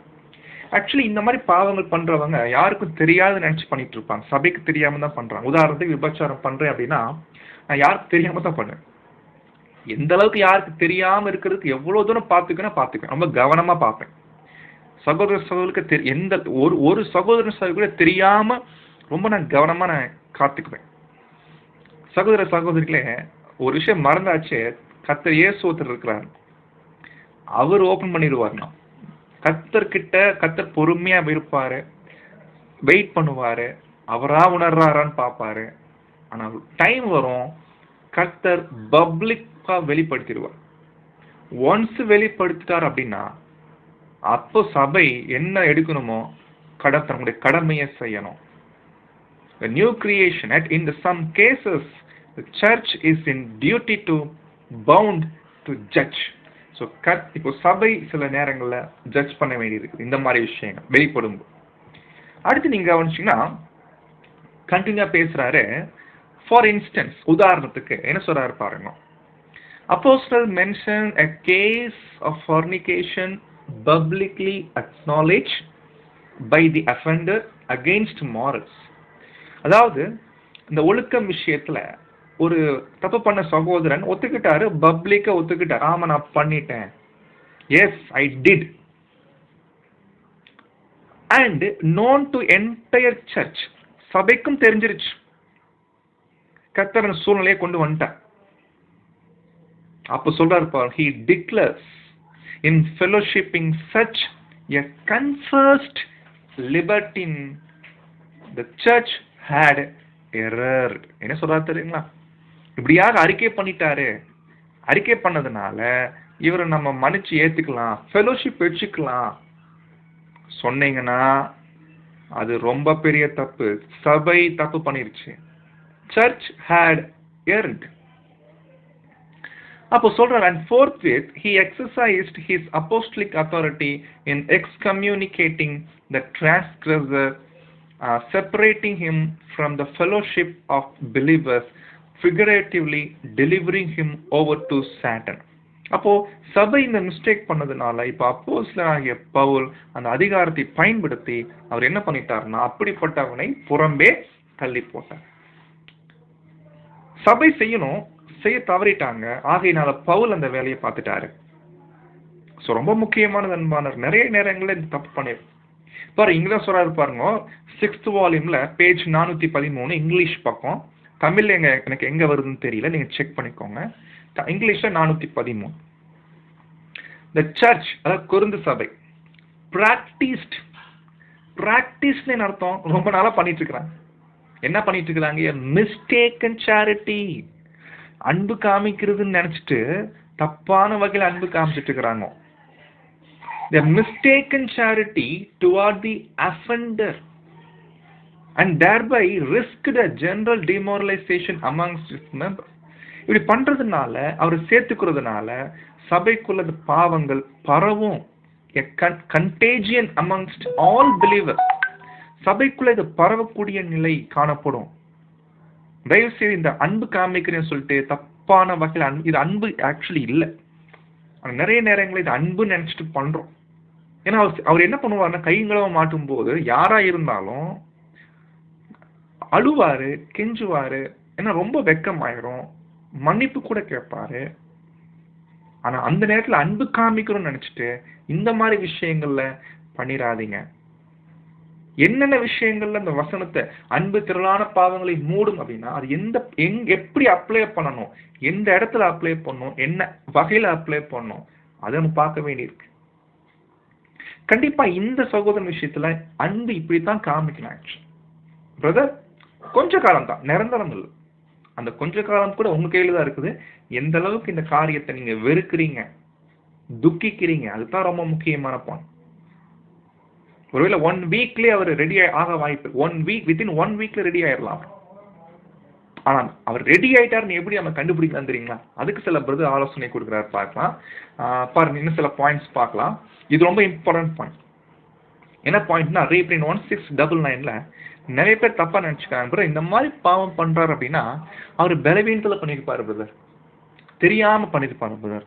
Actually இந்த மாதிரி பாவங்கள் பண்றவங்க யாருக்கும் தெரியாது நினைச்சு பண்ணிட்டு இருப்பாங்க, சபைக்கு தெரியாம தான் பண்றாங்க. உதாரணத்துக்கு விபச்சாரம் பண்றேன் அப்படின்னா நான் யாருக்கு தெரியாம தான் பண்ணேன். எந்த அளவுக்கு யாருக்கு தெரியாம இருக்கிறதுக்கு எவ்வளவு தூரம் பார்த்துக்குவேன், ரொம்ப கவனமா பார்ப்பேன். சகோதர சகோதரருக்கு எந்த ஒரு சகோதர சகோதரி கூட தெரியாம ரொம்ப நான் கவனமா நான் காத்துக்குவேன். சகோதர சகோதரிகளே, ஒரு விஷயம் மறந்தாச்சு, கர்த்தர் இயேசு ஒருத்தர் இருக்கிறார், அவர் ஓபன் பண்ணிடுவார்னா. கர்த்தர் பொறுமையா இருப்பாரு, வெயிட் பண்ணுவாரு, அவரா உணர்றாரான்னு பார்ப்பாரு. ஆனா டைம் வரும், கர்த்தர் பப்ளிக்கா வெளிப்படுத்திடுவார். ஒன்ஸ் வெளிப்படுத்திட்டார் அப்படின்னா அப்போ சபை என்ன எடுக்கணுமோ தன்னுடைய கடமையை செய்யணும். The new creation, in some cases the church is in duty to bound to judge. So இப்போ சபை சில நேரங்கள்ல ஜட்ஜ் பண்ண வேண்டியிருக்கு இந்த மாதிரி விஷயங்கள் வெளிப்படும். அடுத்து நீங்க கவனிச்சீங்கன்னா கண்டினியூ பேசுறாரு. ஃபார் இன்ஸ்டன்ஸ், உதாரணத்துக்கு என்ன சொல்றாரு பாருங்க. Apostle mention a case of fornication publicly acknowledged by the offender against morals. அதாவது இந்த ஒழுக்கம் விஷயத்துல ஒரு தப்பு பண்ண சகோதரன் ஒத்துக்கிட்டாரு, பப்ளிக்கா ஒத்துக்கிட்டாரு, ஆமா நான் பண்ணிட்டேன், yes I did, and known to entire church, சபைக்கும் தெரிஞ்சிருச்சு, கர்த்தர் சூழ்நிலையை கொண்டு வந்துட்டார். அப்ப சொல்றாரு பாரு, he declares in fellowshipping such a confessed libertine the church had erred. என்ன சொல்றாரு தெரியுங்களா? இப்படியாக அறிக்கை பண்ணிட்டாரு, அறிக்கை பண்ணதுனால இவரை நம்ம மன்னிச்சு ஏத்துக்கலாம், ஃபெலோஷிப் வச்சுக்கலாம் சொன்னீங்கன்னா அது ரொம்ப பெரிய தப்பு. சபை தப்பு பண்ணிருச்சு. Church had erred. அப்போ சொல்றாரு, and forthwith he exercised his apostolic authority in excommunicating the transgressor, separating him from the fellowship of believers, figuratively delivering him over to Satan. அப்போ சபை இந்த மிஸ்டேக் பண்ணதுனால இப்ப அப்போஸ்தலனாகிய பவுல் அந்த அதிகாரத்தை பயன்படுத்தி அவர் என்ன பண்ணிட்டாருன்னா அப்படிப்பட்டவனை புறம்பே தள்ளி போட்டார். சபை செய்ய தவறிட்டாங்க, ஆகையினால பவுல் அந்த வேலையை பார்த்துட்டாரு. ஸோ ரொம்ப முக்கியமானது அன்பானர், நிறைய நேரங்களில் இந்த தப்பு பண்ணிடும் பாரு. இங்க தான் சொல்றாரு பாருங்க, 6th வால்யூம்ல பேஜ் 413 இங்கிலீஷ் பக்கம், தமிழ்ல எனக்கு எங்க வருதுன்னு தெரியல, நீங்க செக் பண்ணிக்கோங்க. இங்கிலீஷ்ல 413. The church, அதாவது கொரிந்து சபை, பிராக்டிஸ்ட்னு அர்த்தம் ரொம்ப நாளா பண்ணிட்டு இருக்கிறாங்க. என்ன பண்ணிட்டு இருக்கிறாங்க? மிஸ்டேக்கன் சேரிட்டி, அன்பு காமிக்கிறதுன்னு நினைச்சிட்டு தப்பான வகையில் அன்பு காமிச்சிட்டு இருக்கிறாங்க. The mistaken charity toward the offender and thereby risked a general demoralization amongst its members. இப்படி பண்றதுனால அவர் சேர்த்துக்கிறதுனால சபைக்குள்ள பாவங்கள் பரவும். A contagion amongst all believers. சபைக்குள்ள இது பரவக்கூடிய நிலை காணப்படும். தயவு செய்து இந்த அன்பு காமிக்கிறேன்னு சொல்லிட்டு தப்பான வகையில் அன்பு, இது அன்பு ஆக்சுவலி இல்லை. நிறைய நேரங்களில் இது அன்பு நினைச்சிட்டு பண்றோம். ஏன்னா அவர் என்ன பண்ணுவாருன்னா கைங்களவ மாட்டும் போது யாரா இருந்தாலும் அழுவாரு, கெஞ்சுவாரு, ஏன்னா ரொம்ப வெக்கமாயிரும், மன்னிப்பு கூட கேட்பாரு. ஆனா அந்த நேரத்துல அன்பு காமிக்கிறோம்னு நினைச்சிட்டு இந்த மாதிரி விஷயங்கள்ல பண்ணிடாதீங்க. என்னென்ன விஷயங்கள்ல அந்த வசனத்தை அன்பு திரளான பாவங்களை மூடும் அப்படின்னா அது எப்படி அப்ளை பண்ணணும், எந்த இடத்துல அப்ளை பண்ணணும், என்ன வகையில அப்ளை பண்ணணும், அதை நம்ம பார்க்க வேண்டியிருக்கு. கண்டிப்பா இந்த சகோதரன் விஷயத்துல அன்பு இப்படித்தான் காமிக்கணும். பிரதர் கொஞ்ச காலம் தான், நிரந்தரம் இல்லை. அந்த கொஞ்ச காலம் கூட உங்க கையில தான் இருக்குது. எந்த அளவுக்கு இந்த காரியத்தை நீங்க வெறுக்கிறீங்க, துக்கிக்கிறீங்க, அதுதான் ரொம்ப முக்கியமான பாயிண்ட். ஒருவேளை 1 வீக்லயே அவர் ரெடி ஆக வாய்ப்பு, வித்தின் 1 வீக்ல ரெடி ஆயிடலாம். ஆனா அவர் ரெடி ஆயிட்டாருன்னு எப்படி நம்ம கண்டுபிடிக்கலாம் தெரியுங்களா? அதுக்கு சில பிரதர் ஆலோசனை கொடுக்குறாரு, பார்க்கலாம். பாருங்க, இன்னும் சில பாயிண்ட்ஸ் பார்க்கலாம். இது ரொம்ப இம்பார்ட்டன்ட் பாயிண்ட். என்ன பாயிண்ட்னா, ரீப்ரிண்ட் 1699ல நிறைய பேர் தப்பா நினைச்சுக்காங்க, இந்த மாதிரி பாவம் பண்றாரு அப்படின்னா அவர் பலவீனத்துல பண்ணிருப்பாரு பிரதர், தெரியாம பண்ணிருப்பாரு பிரதர்,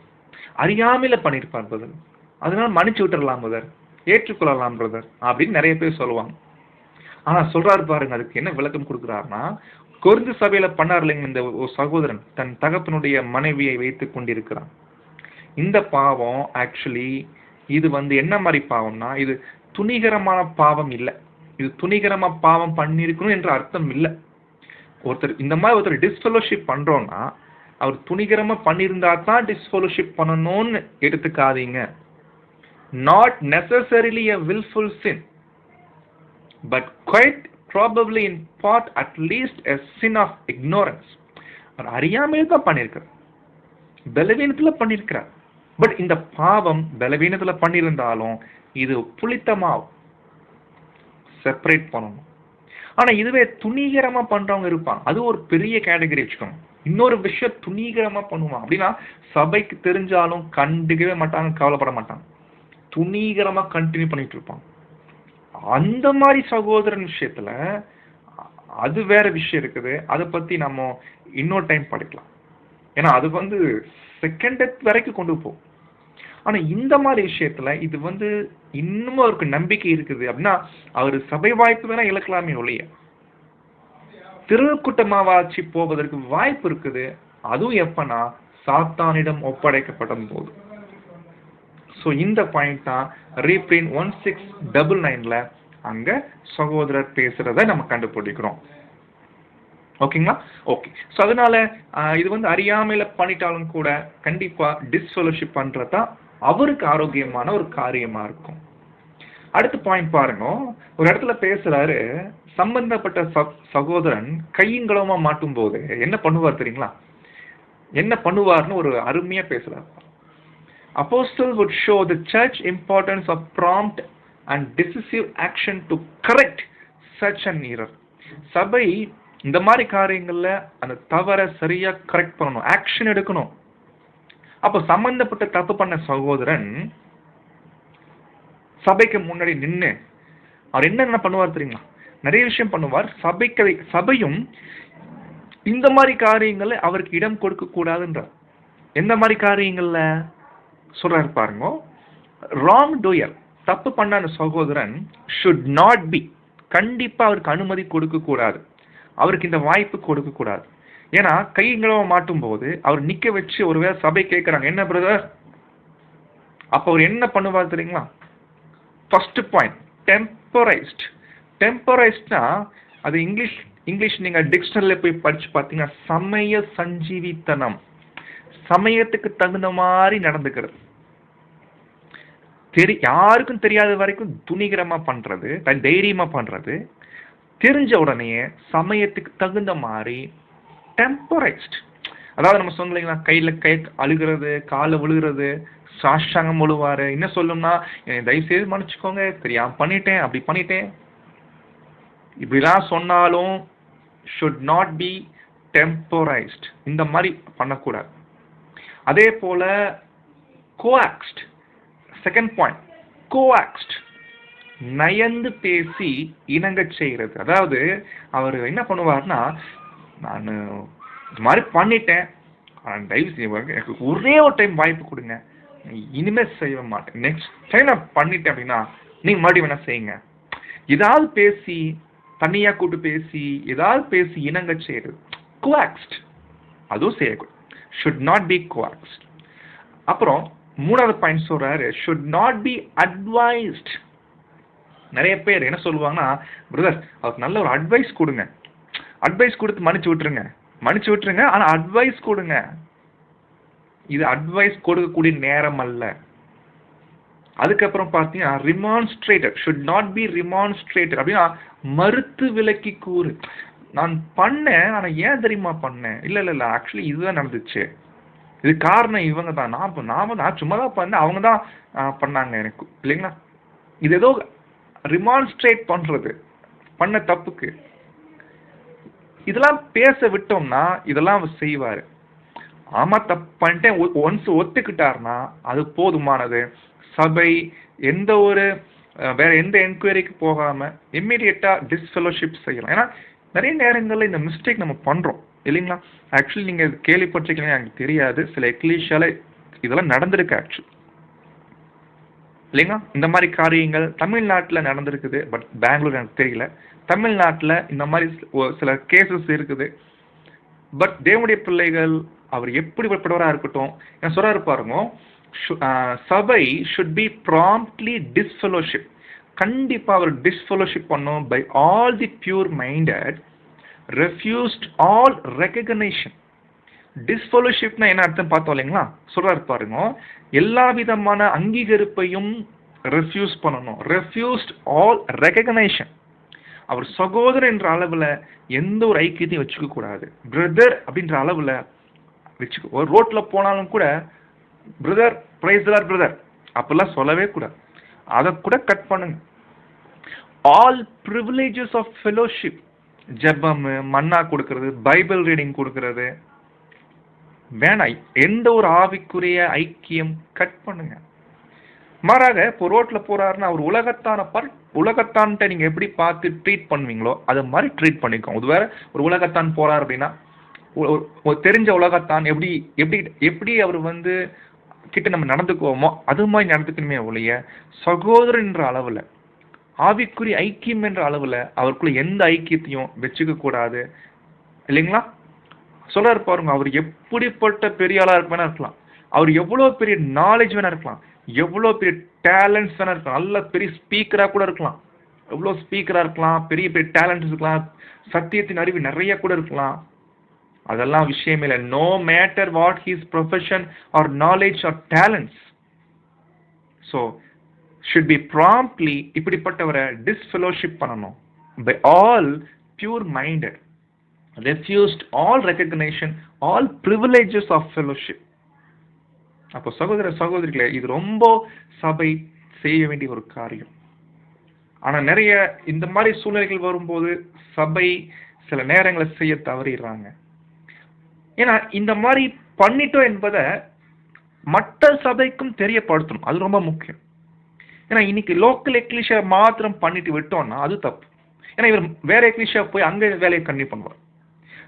அறியாமையில பண்ணிருப்பார் பிரதர், அதனால மன்னிச்சு விட்டுறலாம் பிரதர், ஏற்றுக்கொள்ளலாம் பிரதர் அப்படின்னு நிறைய பேர் சொல்லுவாங்க. ஆனா சொல்றாரு பாருங்க, அதுக்கு என்ன விளக்கம் கொடுக்குறாருன்னா, கொரிந்து சபையில பண்ணார் இல்லைங்க இந்த ஒரு சகோதரன், தன் தகப்பனுடைய மனைவியை வைத்துக் கொண்டிருக்கிறான். இந்த பாவம் ஆக்சுவலி இது என்ன மாதிரி பாவம்னா, இது துணிகரமான பாவம் இல்லை. இது துணிகரமா பாவம் பண்ணிருக்கணும் என்ற அர்த்தம் இல்லை. இந்த மாதிரி டிஸ்ஃபெலோஷிப் பண்றோம்னா அவர் துணிகரமா பண்ணியிருந்தா தான் டிஸ்ஃபெலோஷிப் பண்ணணும்னு எடுத்துக்காதீங்க. Not necessarily a willful sin, but quite probably in part at least a sin of ignorance. அவர் அறியாமையில் தான் பண்ணியிருக்கிறார், பலவீனத்துல பண்ணியிருக்கிறார். பட் இந்த பாவம் பலவீனத்துல பண்ணியிருந்தாலும் இது புளித்தமாகும், செப்பரேட் பண்ணணும். ஆனா இதுவே துணிகரமா பண்றவங்க இருப்பாங்க, அது ஒரு பெரிய கேட்டகரி வச்சுக்கோங்க. இன்னொரு விஷயம் துணிகரமா பண்ணுவாங்க அப்படின்னா சபைக்கு தெரிஞ்சாலும் கண்டுக்கவே மாட்டாங்க, கவலைப்பட மாட்டாங்க, துணிகரமா கண்டினியூ பண்ணிட்டு இருப்பாங்க. அந்த மாதிரி சகோதரன் விஷயத்துல அது வேற விஷயம் இருக்குது. அதை பத்தி நம்ம இன்னொரு டைம் படிக்கலாம். ஏன்னா அது செகண்ட் டெத் வரைக்கும் கொண்டு போகும். ஆனா இந்த மாதிரி விஷயத்துல இது இன்னமும் அவருக்கு நம்பிக்கை இருக்குது அப்படின்னா அவர் சபை வாய்ப்பு வேணா இழக்கலாமே ஒழிய திருக்கூட்டமாவாச்சு போவதற்கு வாய்ப்பு இருக்குது. அதுவும் எப்பனா சாத்தானிடம் ஒப்படைக்கப்படும் போது. ஸோ இந்த பாயிண்ட் தான் ரீப்ரிண்ட் 1699ல அங்க சகோதரர் பேசுறத நம்ம கண்டுபிடிக்கிறோம். ஓகேங்களா? ஓகே. ஸோ அதனால இது அறியாமையில பண்ணிட்டாலும் கூட கண்டிப்பா டிஸ்ஃபெலோஷிப் பண்றதா அவருக்கு ஆரோக்கியமான ஒரு காரியமா இருக்கும். அடுத்த பாயிண்ட் பாருங்க, ஒரு இடத்துல பேசுறாரு, சம்பந்தப்பட்ட சகோதரன் கையங்களமா மாட்டும் போது என்ன பண்ணுவார் தெரியுங்களா? என்ன பண்ணுவார்னு ஒரு அருமையா பேசுறாரு. Apostle would show the church importance of prompt and decisive action to correct such an error. சபை இந்த மாதிரி காரியங்கள்ல அந்த தவறை சரியா கரெக்ட் பண்ணணும், ஆக்ஷன் எடுக்கணும். அப்போ சம்பந்தப்பட்ட தப்பு பண்ண சகோதரன் சபைக்கு முன்னாடி நின்று அவர் என்ன பண்ணுவார் தெரியுங்களா? நிறைய விஷயம் பண்ணுவார். சபையும் இந்த மாதிரி காரியங்கள்ல அவருக்கு இடம் கொடுக்க கூடாதுன்றார். எந்த மாதிரி காரியங்கள்ல சொல்றாரு பாருங்க, ராங் டூயர், தப்பு பண்ண அந்த சகோதரன் should not be, கண்டிப்பா அவருக்கு அனுமதி கொடுக்க கூடாது, அவருக்கு இந்த வாய்ப்பு கொடுக்க கூடாது. ஏன்னா கைங்களவ மாட்டும் போது அவர் நிக்க வச்சு ஒருவேளை சபை கேட்கிறாங்க, என்ன பிரதர், அப்ப அவர் என்ன பண்ணுவார் தெரியுங்களா? First point, டெம்பரைஸ்ட். டெம்பரைஸ்ட்னா அது இங்கிலீஷ் நீங்க டிக்ஷனரியில போய் படிச்சு பார்த்தீங்கன்னா சமய சஞ்சீவித்தனம், சமயத்துக்கு தகுந்த மாதிரி நடந்துக்கிறது, யாருக்கும் தெரியாத வரைக்கும் துணிகரமா பண்றது, தைரியமா பண்றது, தெரிஞ்ச உடனே சமயத்துக்கு தகுந்த மாதிரி டெம்பரைஸ்ட். அதாவது நம்ம சொன்னோம் இல்லைங்களா, கையில கை அழுகிறது, காலில் விழுகிறது, சாஷ்டாங்கம் விழுவாரு. என்ன சொல்லணும்னா, என்னை தயவு செய்து மன்னிச்சுக்கோங்க, தெரியாம பண்ணிட்டேன், அப்படி பண்ணிட்டேன். இப்படிலாம் சொன்னாலும் should not be temporized. இந்த மாதிரி பண்ணக்கூடாது. அதே போல coaxed. Second point, coaxed. நயந்து பேசி இணங்க செய்கிறது. அதாவது அவர் என்ன பண்ணுவார்னா, நான் இது மாதிரி பண்ணிட்டேன், தயவு செய்வாங்க எனக்கு ஒரே ஒரு டைம் வாய்ப்பு கொடுங்க, இனிமே செய்ய மாட்டேன், நெக்ஸ்ட் டைம் நான் பண்ணிட்டேன் அப்படின்னா நீங்க மறுபடியும் வேணா செய்யுங்க. ஏதாவது பேசி, தனியா கூட்டு பேசி, ஏதாவது பேசி இணங்க செய்யறது coaxed. அதுவும் செய்யக்கூடாது. should not be coaxed. அப்புறம் மூணாவது பாயிண்ட் சொல்றாரு, should not be advised. நிறைய பேர் என்ன சொல்லுவாங்கன்னா, பிரதர் அவருக்கு நல்ல ஒரு அட்வைஸ் கொடுங்க, அட்வைஸ் கொடுத்து மன்னிச்சு விட்டுருங்க, ஆனா அட்வைஸ் கொடுங்க. இது அட்வைஸ் கொடுக்கக்கூடிய நேரம் அல்ல. அதுக்கப்புறம் பார்த்தீங்கன்னா remonstrated, should not be remonstrated. அப்படின்னா மறுத்து விலக்கி கூறு. நான் பண்ணேன், ஆனா ஏன் தெரியுமா பண்ணேன், இல்ல ஆக்சுவலி இதுதான் நடந்துச்சு, இது காரணம் இவங்க தான், நான் சும்மா தான் பண்ணேன், அவங்க தான் பண்ணாங்க எனக்கு, இல்லைங்களா. இது ஏதோ ரிமான்ஸ்ட்ரேட் பண்றது பண்ண தப்புக்கு. இதெல்லாம் பேச விட்டோம்னா இதெல்லாம் அவர் செய்வாரு. ஆமா தப்பு பண்ணிட்டேன் ஒன்ஸ் ஒத்துக்கிட்டாருன்னா அது போதுமானது. சபை எந்த ஒரு வேற எந்த என்கொயரிக்கு போகாம இம்மிடியட்டா டிஸ்ஃபெலோஷிப் செய்யலாம். ஏன்னா நிறைய நேரங்களில் இந்த மிஸ்டேக் நம்ம பண்றோம், இல்லைங்களா. ஆக்சுவலி நீங்க கேள்விப்பட்டிருக்கீங்க எனக்கு தெரியாது, சில எக்லீஷியால இதெல்லாம் நடந்திருக்கு ஆக்சுவலி, இல்லைங்களா. இந்த மாதிரி காரியங்கள் தமிழ்நாட்டில் நடந்திருக்குது, பட் பெங்களூர் எனக்கு தெரியல. தமிழ்நாட்டில் இந்த மாதிரி சில கேசஸ் இருக்குது. பட் தேவனுடைய பிள்ளைகள் அவர் எப்படிப்பட்டவராக இருக்கட்டும், என்ன சொல்றாரு பாருங்க, சபை should be promptly disfellowship. கண்டிப்பா அவர் டிஸ்ஃபெலோஷிப் பண்ணும். By all the pure minded refused all recognition. டிஸ்ஃபெலோஷிப்னா என்ன அர்த்தம் பார்த்தோம் இல்லைங்களா. சொல்றாரு பாருங்க, எல்லா விதமான அங்கீகரிப்பையும் ரெஃப்யூஸ் பண்ணணும். Refused all recognition. அவர் சகோதரர் என்ற அளவுல எந்த ஒரு ஐக்கியத்தையும் வச்சுக்க கூடாது. பிரதர் அப்படின்ற அளவுல வச்சுக்க. ஒரு ரோட்ல போனாலும் கூட brother, praise the Lord brother அப்பெல்லாம் சொல்லவே கூடாது. அதை கூட கட் பண்ணுங்க. ஆல் ப்ரிவிலேஜஸ் ஆஃப் ஃபெலோஷிப், ஜெபம், மன்னா கொடுக்கறது, பைபிள் ரீடிங் கொடுக்கறது வேணாம். எந்த ஒரு ஆவிக்குரிய ஐக்கியம் கட் பண்ணுங்க. மாறாக இப்போ ரோட்ல போறாருன்னா அவர் உலகத்தான்ட்ட நீங்க எப்படி பார்த்து ட்ரீட் பண்ணுவீங்களோ அது மாதிரி ட்ரீட் பண்ணிக்கோங்க. இது வேற ஒரு உலகத்தான் போறாரு அப்படின்னா தெரிஞ்ச உலகத்தான் எப்படி எப்படி எப்படி அவர் வந்து கிட்ட நம்ம நடந்துக்குவோமோ அது மாதிரி நடந்துக்கணுமே ஒழிய சகோதரன் என்ற அளவுல, ஆவிக்குரிய ஐக்கியம் என்ற அளவுல அவருக்குள்ள எந்த ஐக்கியத்தையும் வச்சுக்க கூடாது, இல்லைங்களா. சொல்றாரு பாருங்க, அவர் எப்படிப்பட்ட பெரிய ஆளா வேணா இருக்கலாம், அவர் எவ்வளவு பெரிய நாலேஜ் வேணா இருக்கலாம், எவ்வளவு பெரிய டேலண்ட்ஸ் வேணா இருக்கலாம், நல்ல பெரிய ஸ்பீக்கரா கூட இருக்கலாம், எவ்வளவு ஸ்பீக்கரா இருக்கலாம், பெரிய பெரிய டேலண்ட்ஸ் இருக்கலாம், சத்தியத்தின் அறிவு நிறைய கூட இருக்கலாம். அதெல்லாம் விஷயம் இல்லை. No matter what his profession or knowledge or talents. So should be promptly இப்படிப்பட்டவரை டிஸ்ஃபெலோஷிப் பண்ணணும். By all pure minded refused all recognition, all privileges of fellowship. அப்போ சகோதர சகோதரிகளே, இது ரொம்ப சபை செய்ய வேண்டிய ஒரு காரியம். ஆனா நிறைய இந்த மாதிரி சூழ்நிலைகள் வரும்போது சபை சில நேரங்களை செய்ய தவறிடுறாங்க. ஏன்னா இந்த மாதிரி பண்ணிட்டோம் என்பதை மற்ற சபைக்கும் தெரியப்படுத்தணும், அது ரொம்ப முக்கியம். ஏன்னா இன்னைக்கு லோக்கல் எக்லிஷியா மாத்திரம் பண்ணிட்டு விட்டோம்னா அது தப்பு. ஏன்னா இவர் வேற எக்லிஷியா போய் அங்க வேலையை கண்டினியூ பண்ணுவார்.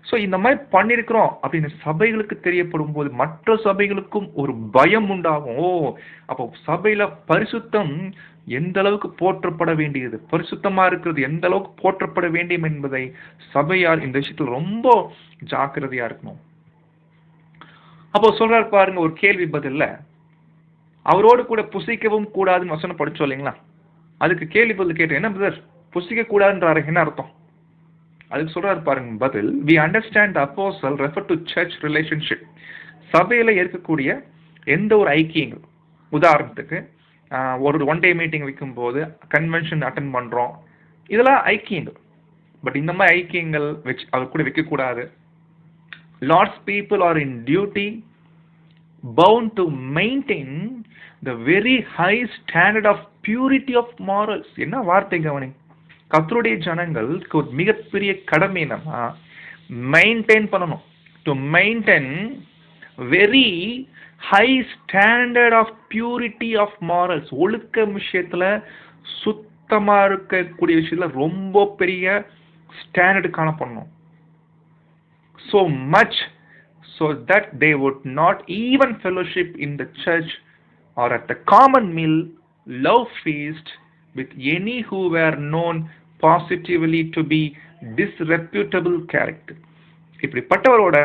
ஸோ இந்த மாதிரி பண்ணியிருக்கிறோம் அப்படின்னு சபைகளுக்கு தெரியப்படும் போது மற்ற சபைகளுக்கும் ஒரு பயம் உண்டாகும். ஓ, அப்போ சபையில பரிசுத்தம் எந்த அளவுக்கு போற்றப்பட வேண்டியது, பரிசுத்தமா இருக்கிறது எந்த அளவுக்கு போற்றப்பட வேண்டும் என்பதை சபையார் இந்த விஷயத்தில் ரொம்ப ஜாக்கிரதையா இருக்கணும். அப்போ சொல்றாரு பாருங்க, ஒரு கேள்வி பதில்ல அவரோடு கூட புசிக்கவும் கூடாதுன்னு வசனம் படிச்சோம் இல்லைங்களா. அதுக்கு கேள்வி பதில் கேட்டேன், என்ன பிரதர் புசிக்க கூடாதுன்றாரு, என்ன அர்த்தம்? அதுக்கு சொல்றாரு பாருங்க பதில், we understand the apostle refer to church relationship. சபையில இருக்கக்கூடிய எந்த ஒரு ஐக்கியங்கள், உதாரணத்துக்கு ஒரு ஒன் டே மீட்டிங் வைக்கும் போது கன்வென்ஷன் அட்டென்ட் பண்றோம், இதெல்லாம் ஐக்கியங்கள். பட் இந்த மாதிரி ஐக்கியங்கள் வச்சு அவர் கூட வைக்கக்கூடாது. Lord's people are in duty bound to maintain the very high standard of purity of morals. என்ன வார்த்தை கவனி. கர்த்தருடைய ஜனங்களுக்கு ஒரு மிகப்பெரிய கடமை என்னன்னா மெயின்டைன் பண்ணணும். To maintain very high standard of purity of morals. ஒழுக்க விஷயத்துல சுத்தமா இருக்கக்கூடிய விஷயத்துல ரொம்ப பெரிய ஸ்டாண்டர்டு காணப்படணும். so much so that they would not even fellowship in the church or at the common meal, love feast with any who were known positively to be disreputable character. இப்படிப்பட்டவரோட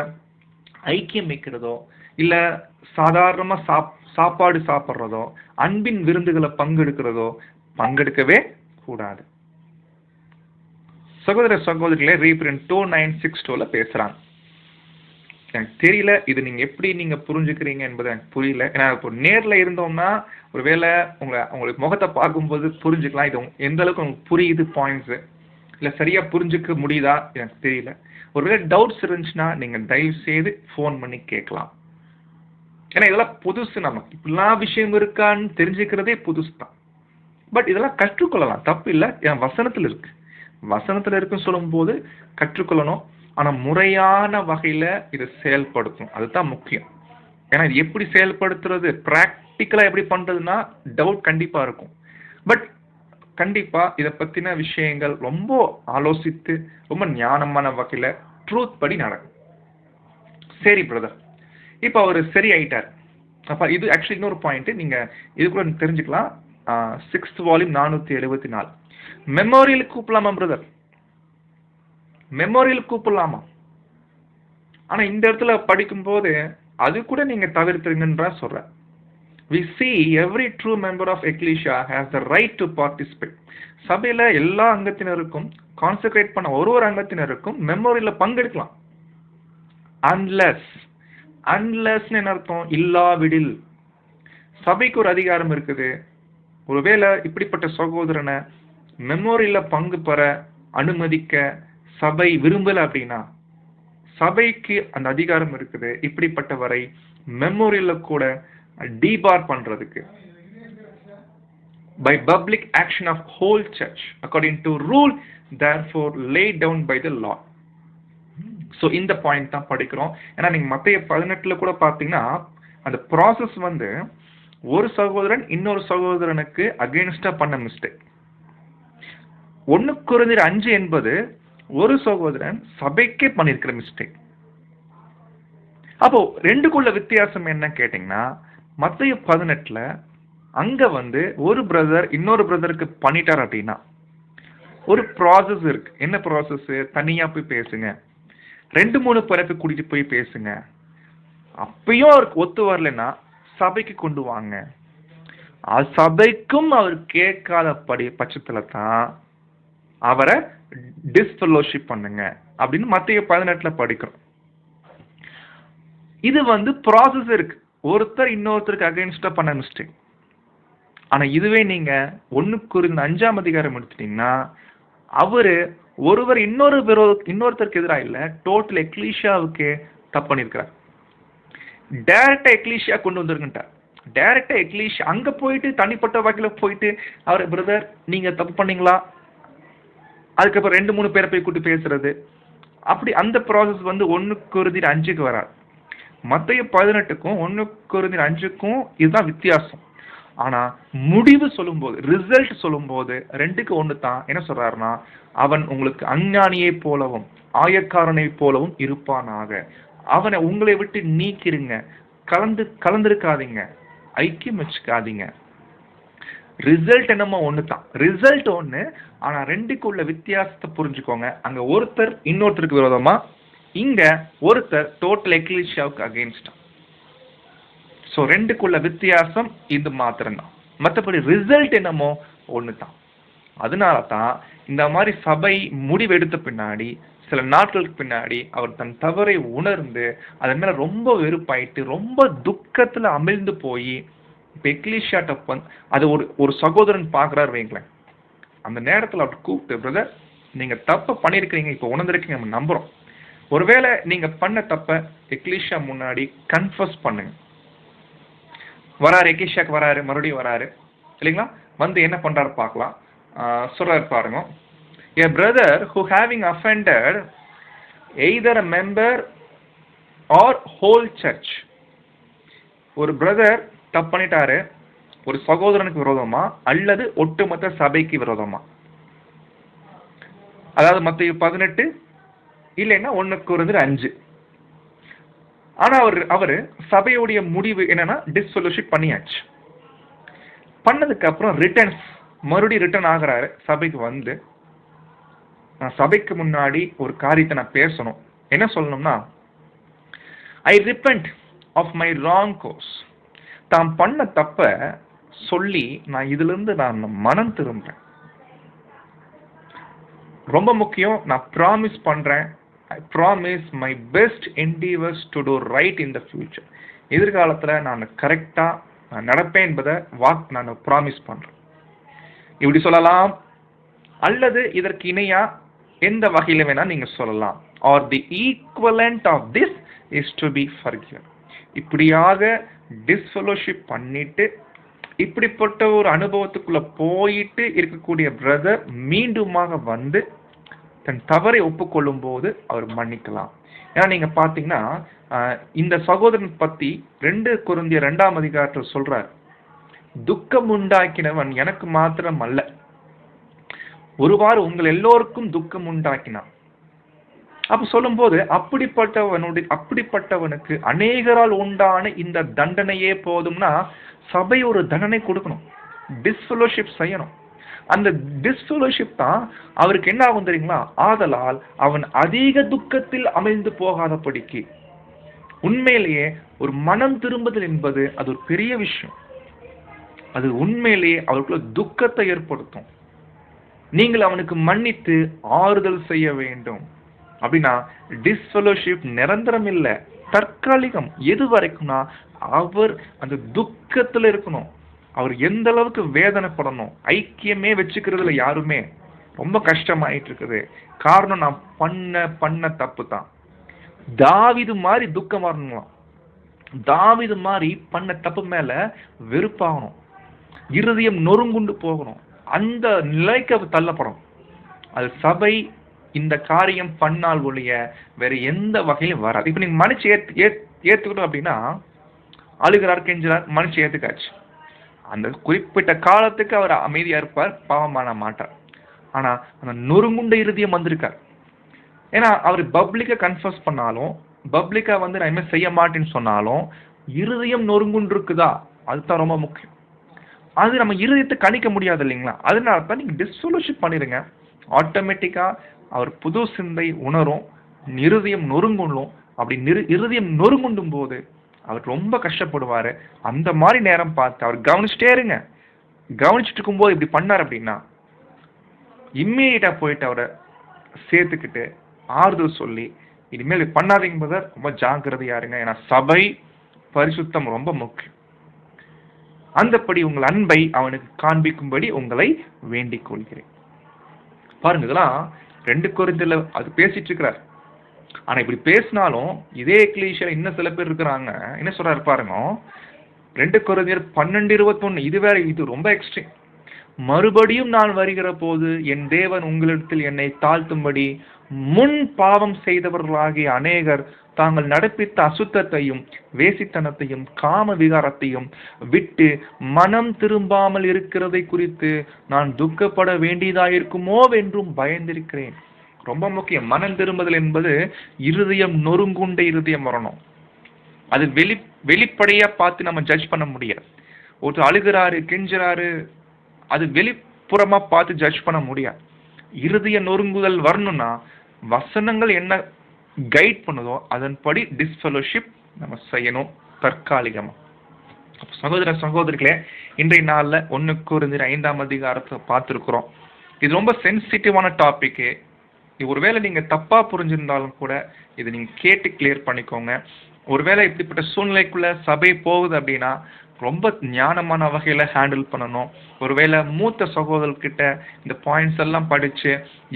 ஐக்கியம் வைக்கிறதோ இல்ல சாதாரணமா சாப்பாடு சாப்பிட்றதோ அன்பின் விருந்துகளை பங்கெடுக்கவே கூடாது. சகோதர சகோதரிகளே, ரீப்ரிண்ட் 2962 பேசுறாங்க. எனக்கு தெரியல இது நீங்க எப்படி நீங்க புரிஞ்சுக்கிறீங்க என்பது எனக்கு புரியல. ஏன்னா இப்போ நேர்ல இருந்தோம்னா ஒருவேளை உங்களுக்கு முகத்தை பார்க்கும்போது புரிஞ்சுக்கலாம் இது எந்த அளவுக்கு உங்களுக்கு புரியுது பாயிண்ட்ஸ், இல்ல சரியா புரிஞ்சுக்க முடியுதா எனக்கு தெரியல. ஒருவேளை டவுட்ஸ் இருந்துச்சுன்னா நீங்க தயவு செய்து ஃபோன் பண்ணி கேட்கலாம். ஏன்னா இதெல்லாம் புதுசு, நமக்கு இப்படிலாம் விஷயம் இருக்கான்னு தெரிஞ்சுக்கிறதே புதுசு தான். பட் இதெல்லாம் கற்றுக்கொள்ளலாம், தப்பு இல்லை. என் வசனத்துல இருக்குன்னு சொல்லும் போது கற்றுக்கொள்ளணும். ஆனா முறையான வகையில இதை செயல்படுத்தணும், அதுதான் முக்கியம். ஏன்னா இது எப்படி செயல்படுத்துறது, பிராக்டிக்கலா எப்படி பண்றதுன்னா டவுட் கண்டிப்பா இருக்கும். பட் கண்டிப்பா இதை பத்தின விஷயங்கள் ரொம்ப ஆலோசித்து ரொம்ப ஞானமான வகையில ட்ரூத் படி நடக்கும். சரி பிரதர், இப்ப அவரு சரி ஆயிட்டார். அப்ப இது ஆக்சுவலி இன்னொரு பாயிண்ட் நீங்க இது கூட தெரிஞ்சுக்கலாம். 6th வால்யூம் 474 மெமோரியல் கூப்பிடலாமா பிரதர்? மெமோரியல் கூப்பிடலாமா? ஆனா இந்த இடத்துல படிக்கும் போது அது கூட நீங்க தவிர்த்துருங்கன்றா சொல்ற. we see every true member of ecclesia has the right to participate. சபையில எல்லா அங்கத்தினருக்கும் கான்சென்ட்ரேட் பண்ண ஒரு அங்கத்தினருக்கும் மெமோரியல்ல பங்கெடுக்கலாம். அன்லெஸ் என்ன அர்த்தம்? இல்லாவிடில். சபைக்கு ஒரு அதிகாரம் இருக்குது. ஒருவேளை இப்படிப்பட்ட சகோதரனை மெமோரியல்ல பங்கு பெற அனுமதிக்க சபை விரும்பல அப்படின்னா சபைக்கு அந்த அதிகாரம் இருக்குது இப்படிப்பட்டவரை மெமோரியல்ல கூட டிபார் பண்றதுக்கு. by public action of whole church according to rule therefore laid down by the law. so இந்த பாயிண்ட் தான் படிக்கிறோம். ஏன்னா நீங்க மத்தேயு 18 கூட பாத்தீங்கன்னா அந்த ப்ராசஸ் வந்து ஒரு சகோதரன் இன்னொரு சகோதரனுக்கு அகைன்ஸ்டா பண்ண மிஸ்டேக். 1 கொரிந்தியர் 5 என்பது ஒரு சகோதரன் சபைக்கே பண்ணிருக்கிற மிஸ்டேக். அப்போ ரெண்டுக்குள்ள வித்தியாசம் என்ன கேட்டீங்கன்னா மத்தேயு 18 அங்க வந்து ஒரு பிரதர் இன்னொரு பிரதருக்கு பண்ணிட்டார் அப்படின்னா ஒரு ப்ராசஸ் இருக்கு. என்ன ப்ராசஸ்? தனியா போய் பேசுங்க, 2-3 பேரை போய் கூட்டிட்டு போய் பேசுங்க. அப்பயும் அவருக்கு ஒத்து வரலன்னா சபைக்கு கொண்டு வாங்க. சபைக்கும் அவர் கேட்காத பட்சத்துல தான் அவரை டிஸ்ஃபெலோஷிப் பண்ணுங்க அப்படின்னு மத்தேயு 18 படிக்கிறோம். இது வந்து ப்ராசஸ் இருக்கு, ஒருத்தர் இன்னொருத்தருக்கு அகைன்ஸ்டா பண்ண மிஸ்டேக். ஆனா இதுவே நீங்க 1 கொரிந்தியர் 5ஆம் அதிகாரம் எடுத்துட்டீங்கன்னா ஒருவர் இன்னொருத்தருக்கு எதிராக இல்ல, டோட்டல் எக்லீஷியாவுக்கு தப்பு பண்ணிருக்கிறார். டைரக்டா எக்லீஷியா கொண்டு வந்திருக்கின்றார். டைரக்டா எக்லீஷியா அங்க போயிட்டு தனிப்பட்ட வகையில போயிட்டு அவர் பிரதர் நீங்க தப்பு பண்ணீங்களா, அதுக்கப்புறம் 2-3 பேரை போய் கூட்டி பேசுறது, அப்படி அந்த ப்ராசஸ் வந்து 1 கொரிந்தியர் 5க்கு வராது. மத்தேயு 18க்கும் 1 கொரிந்தியர் 5க்கும் இதுதான் வித்தியாசம். ஆனா முடிவு சொல்லும்போது, ரிசல்ட் சொல்லும்போது 2க்கு 1 தான். என்ன சொல்றாருன்னா அவன் உங்களுக்கு அஞ்ஞானியை போலவும் ஆயக்காரனை போலவும் இருப்பானாக. அவனை உங்களை விட்டு நீக்கிருங்க, கலந்திருக்காதீங்க, ஐக்கியம் வச்சுக்காதீங்க. ரிசல்ட் என்னமோ 1 தான், ரிசல்ட் 1. ஆனா 2க்கு உள்ள வித்தியாசத்தை புரிஞ்சுக்கோங்க. அங்க ஒருத்தர் இன்னொருத்தருக்கு விரோதமா, இங்க ஒருத்தர் டோட்டல் எக்லீஷியாவுக்கு அகைன்ஸ்டா. சோ 2க்குள்ள வித்தியாசம் இது மாத்திரம்தான், மற்றபடி ரிசல்ட் என்னமோ 1 தான். அதனால தான் இந்த மாதிரி சபை முடிவெடுத்த பின்னாடி சில நாட்களுக்கு பின்னாடி அவர் தன் தவறை உணர்ந்து அதன் மேல ரொம்ப வெறுப்பாயிட்டு ரொம்ப துக்கத்துல அமிழ்ந்து போய் இப்ப எக்லீஷியாட்ட அது ஒரு சகோதரன் பாக்குறாரு வைங்களேன், அந்த நேரத்துல அவர் கூப்பிட்டு பிரதர் நீங்க தப்பு பண்ணிருக்கீங்க, இப்ப உணர்ந்திருக்கீங்க, நம்ம நம்புறோம், ஒருவேளை நீங்க பண்ண தப்ப எக்லீஷியா முன்னாடி கன்ஃபஸ் பண்ணுங்க. வராரு, எக்கேஷியாக்கு வராரு, மறுபடியும் வராரு இல்லைங்களா? வந்து என்ன பண்றாரு பார்க்கலாம். சொல்றாரு பாருங்க. A brother who having offended either a member or whole church. ஒரு பிரதர் தப்பு பண்ணிட்டாரு, ஒரு சகோதரனுக்கு விரோதமா அல்லது ஒட்டுமொத்த சபைக்கு விரோதமா. அதாவது மத்தேயு 18 இல்லைன்னா 1 ஆனா அவரு சபையுடைய முடிவு என்னன்னா டிஸ்ஃபெலோஷிப் பண்ணியாச்சு. பண்ணதுக்கு அப்புறம் மறுபடியும் ரிட்டர்ன் ஆகுறாரு சபைக்கு வந்து, நான் சபைக்கு முன்னாடி ஒரு காரியத்தை நான் பேசணும். என்ன சொல்லணும்னா, I repent of my wrong course. தான் பண்ண தப்ப சொல்லி நான் இதுல இருந்து நான் மனம் திரும்புறேன். ரொம்ப முக்கியம், நான் ப்ராமிஸ் பண்றேன். I promise my best endeavors to do right in the future. எதிர்காலத்துல நான் கரெக்டா நடப்பேன் என்பதை நான் ப்ராமிஸ் பண்றேன். இப்படி சொல்லலாம், அல்லது இதற்கு இணையா எந்த வகையில வேணா நீங்க சொல்லலாம். or the equivalent of this is to be forgiven. இப்படியாக டிஸ்ஃபெலோஷிப் பண்ணிட்டு இப்படிப்பட்ட ஒரு அனுபவத்துக்குள்ள போயிட்டு இருக்கக்கூடிய பிரதர் மீண்டுமாக வந்து தன் தவறை ஒப்புக்கொள்ளும் போது அவர் மன்னிக்கலாம். ஏன்னா நீங்க பாத்தீங்கன்னா இந்த சகோதரன் பத்தி 2 கொரிந்தியர் 2 சொல்றார், துக்கம் உண்டாக்கினவன் எனக்கு மாத்திரம் அல்ல, ஒருவாறு உங்கள் எல்லோருக்கும் துக்கம் உண்டாக்கினான். அப்ப சொல்லும் போது அப்படிப்பட்டவனுக்கு அநேகரால் உண்டான இந்த தண்டனையே போதும்னா சபை ஒரு தண்டனை கொடுக்கணும், டிஸ்ஃபெலோஷிப் செய்யணும். அந்த டிஸ்ஃபெலோஷிப் தான் அவருக்கு என்ன ஆகும் தெரியுங்களா? ஆதலால் அவன் அதிக துக்கத்தில் அமைந்து போகாதபடிக்கு. உண்மையிலேயே ஒரு மனம் திரும்புதல் என்பது அது ஒரு பெரிய விஷயம். அது உண்மையிலேயே அவருக்குள்ள துக்கத்தை ஏற்படுத்தும். நீங்கள் அவனுக்கு மன்னித்து ஆறுதல் செய்ய வேண்டும். அப்படின்னா டிஸ்ஃபெலோஷிப் நிரந்தரம் இல்லை, தற்காலிகம். எது வரைக்கும்னா அவர் அந்த துக்கத்துல இருக்கணும். அவர் எந்த அளவுக்கு வேதனைப்படணும், ஐக்கியமே வச்சுக்கிறதுல யாருமே ரொம்ப கஷ்டமாயிட்டு இருக்குது. காரணம் நான் பண்ண தப்பு தான். தாவீது மாதிரி துக்கம் வரணும், தாவீது மாதிரி பண்ண தப்பு மேல வெறுப்பாகணும், இருதயம் நொறுங்குண்டு போகணும், அந்த நிலைக்கு அவர் தள்ளப்படும். அது சபை இந்த காரியம் பண்ணால் ஒழிய வேற எந்த வகையிலும் வராது. இப்ப நீங்க மனுச்சு ஏத்துக்கணும் அப்படின்னா, அழுகிறார், கெஞ்சுறார், மனுச்சு ஏத்துக்காச்சு. அந்த குறிப்பிட்ட காலத்துக்கு அவர் அமைதியா இருப்பார், பாவமான மாட்டார். ஆனா அந்த நொறுங்குண்ட இருதயம் வந்திருக்கார். ஏன்னா அவர் பப்ளிக்கா கன்ஃபஸ் பண்ணாலும், பப்ளிக்கா வந்து நான் இனிமே செய்ய மாட்டேன்னு சொன்னாலும் இருதயம் நொறுங்குண்டு இருக்குதா, அதுதான் ரொம்ப முக்கியம். அது நம்ம இருதயத்தை கணிக்க முடியாது இல்லைங்களா? அதனால தான் நீங்க டிஸ்ஃபெலோஷிப் பண்ணிருங்க. ஆட்டோமேட்டிக்கா அவர் புது சிந்தை உணரும், இருதயம் நொறுங்குள்ளும். அப்படி இருதயம் நொறுங்குண்டும் போது அவர் ரொம்ப கஷ்டப்படுவாரு. அந்த மாதிரி நேரம் பார்த்து அவர் கவனிச்சுட்டே இருங்க. கவனிச்சுட்டு இருக்கும்போது இப்படி பண்ணார் அப்படின்னா இம்மீடியட்டா போயிட்டு அவரை சேர்த்துக்கிட்டு ஆறுதல் சொல்லி, இனிமேல் பண்ணாதீங்க பிரதர், ரொம்ப ஜாக்கிரதையா இருங்க, ஏன்னா சபை பரிசுத்தம் ரொம்ப முக்கியம். அந்தப்படி உங்கள் அன்பை அவனுக்கு காண்பிக்கும்படி உங்களை வேண்டிக் கொள்கிறேன். பாருங்க, இதெல்லாம் 2 கொரிந்தியர்ல அது பேசிட்டு இருக்கிறார். ஆனா இப்படி பேசினாலும் இதே எக்லீசியால இன்னும் சில பேர் இருக்கிறாங்க. என்ன சொல்றாரு பாருங்க, 2 கொரிந்தியர் 12:21. இது ரொம்ப எக்ஸ்ட்ரீம். மறுபடியும் நான் வருகிற போது என் தேவன் உங்களிடத்தில் என்னை தாழ்த்தும்படி முன் பாவம் செய்தவர்களாகிய அநேகர் தாங்கள் நடப்பித்த அசுத்தத்தையும் வேசித்தனத்தையும் காம விகாரத்தையும் விட்டு மனம் திரும்பாமல் இருக்கிறதை குறித்து நான் துக்கப்பட வேண்டியதாயிருக்குமோ என்றும் பயந்திருக்கிறேன். ரொம்ப முக்கியம். மனம் திரும்புதல் என்பது இருதயம் நொறுங்குண்ட இருதயம் வரணும். அது வெளிப்படையா பார்த்து நம்ம ஜட்ஜ் பண்ண முடியாது. ஒருத்தர் அழுகிறாரு, கெஞ்சுறாரு, அது வெளிப்புறமா பார்த்து ஜட்ஜ் பண்ண முடியாது. இருதய நொறுங்குதல் வரணும்னா வசனங்கள் என்ன கைட் பண்ணுதோ அதன்படி டிஸ்ஃபெலோஷிப் நம்ம செய்யணும் தற்காலிகமா. சகோதர சகோதரிகளே, இன்றைய நாள்ல 1 கொரிந்தியர் 5 பார்த்திருக்கிறோம். இது ரொம்ப சென்சிட்டிவான டாபிக். ஒருவேளை நீங்க தப்பா புரிஞ்சிருந்தாலும் கூட இதை நீங்க கேட்டு கிளியர் பண்ணிக்கோங்க. ஒருவேளை இப்படிப்பட்ட சூழ்நிலைக்குள்ள சபை போகுது அப்படின்னா ரொம்ப ஞானமான வகையில ஹேண்டில் பண்ணணும். ஒருவேளை மூத்த சகோதரர்கிட்ட இந்த பாயிண்ட்ஸ் எல்லாம் படிச்சு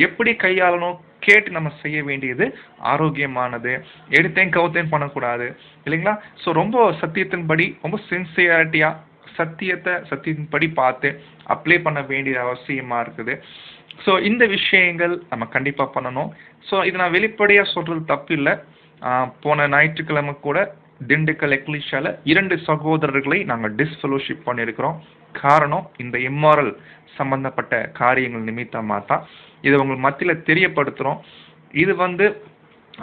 எப்படி கையாளணும் கேட்டு நம்ம செய்ய வேண்டியது ஆரோக்கியமானது. எடுத்தேன் கவுத்தேன் பண்ணக்கூடாது இல்லைங்களா? ஸோ ரொம்ப சத்தியத்தின்படி ரொம்ப சின்சியாரிட்டியா சத்தியத்தின்படி பார்த்து அப்ளை பண்ண வேண்டிய அவசியமா இருக்குது. ஸோ இந்த விஷயங்கள் நம்ம கண்டிப்பா பண்ணணும். ஸோ இது நான் வெளிப்படையா சொல்றது தப்பு இல்லை. போன ஞாயிற்றுக்கிழமை கூட திண்டுக்கல் எக்லிஷால 2 சகோதரர்களை நாங்கள் டிஸ்ஃபெலோஷிப் பண்ணியிருக்கிறோம். காரணம் இந்த இம்மாரல் சம்பந்தப்பட்ட காரியங்கள் நிமித்தமா தான். இதை உங்கள் மத்தியில தெரியப்படுத்துறோம். இது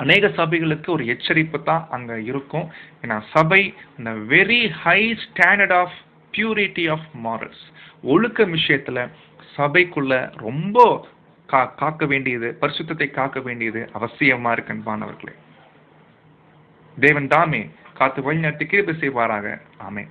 அநேக சபைகளுக்கு ஒரு எச்சரிப்பு தான் அங்க இருக்கும். ஏன்னா சபை இந்த very high standard of purity of morals, ஒழுக்க விஷயத்துல சபைக்குள்ள ரொம்ப காக்க வேண்டியது, பரிசுத்தத்தை காக்க வேண்டியது அவசியமா இருக்கு அன்பானவர்களே. தேவன் தாமே காத்து வழிநடத்தி கிருபை செய்வாராக. ஆமென்.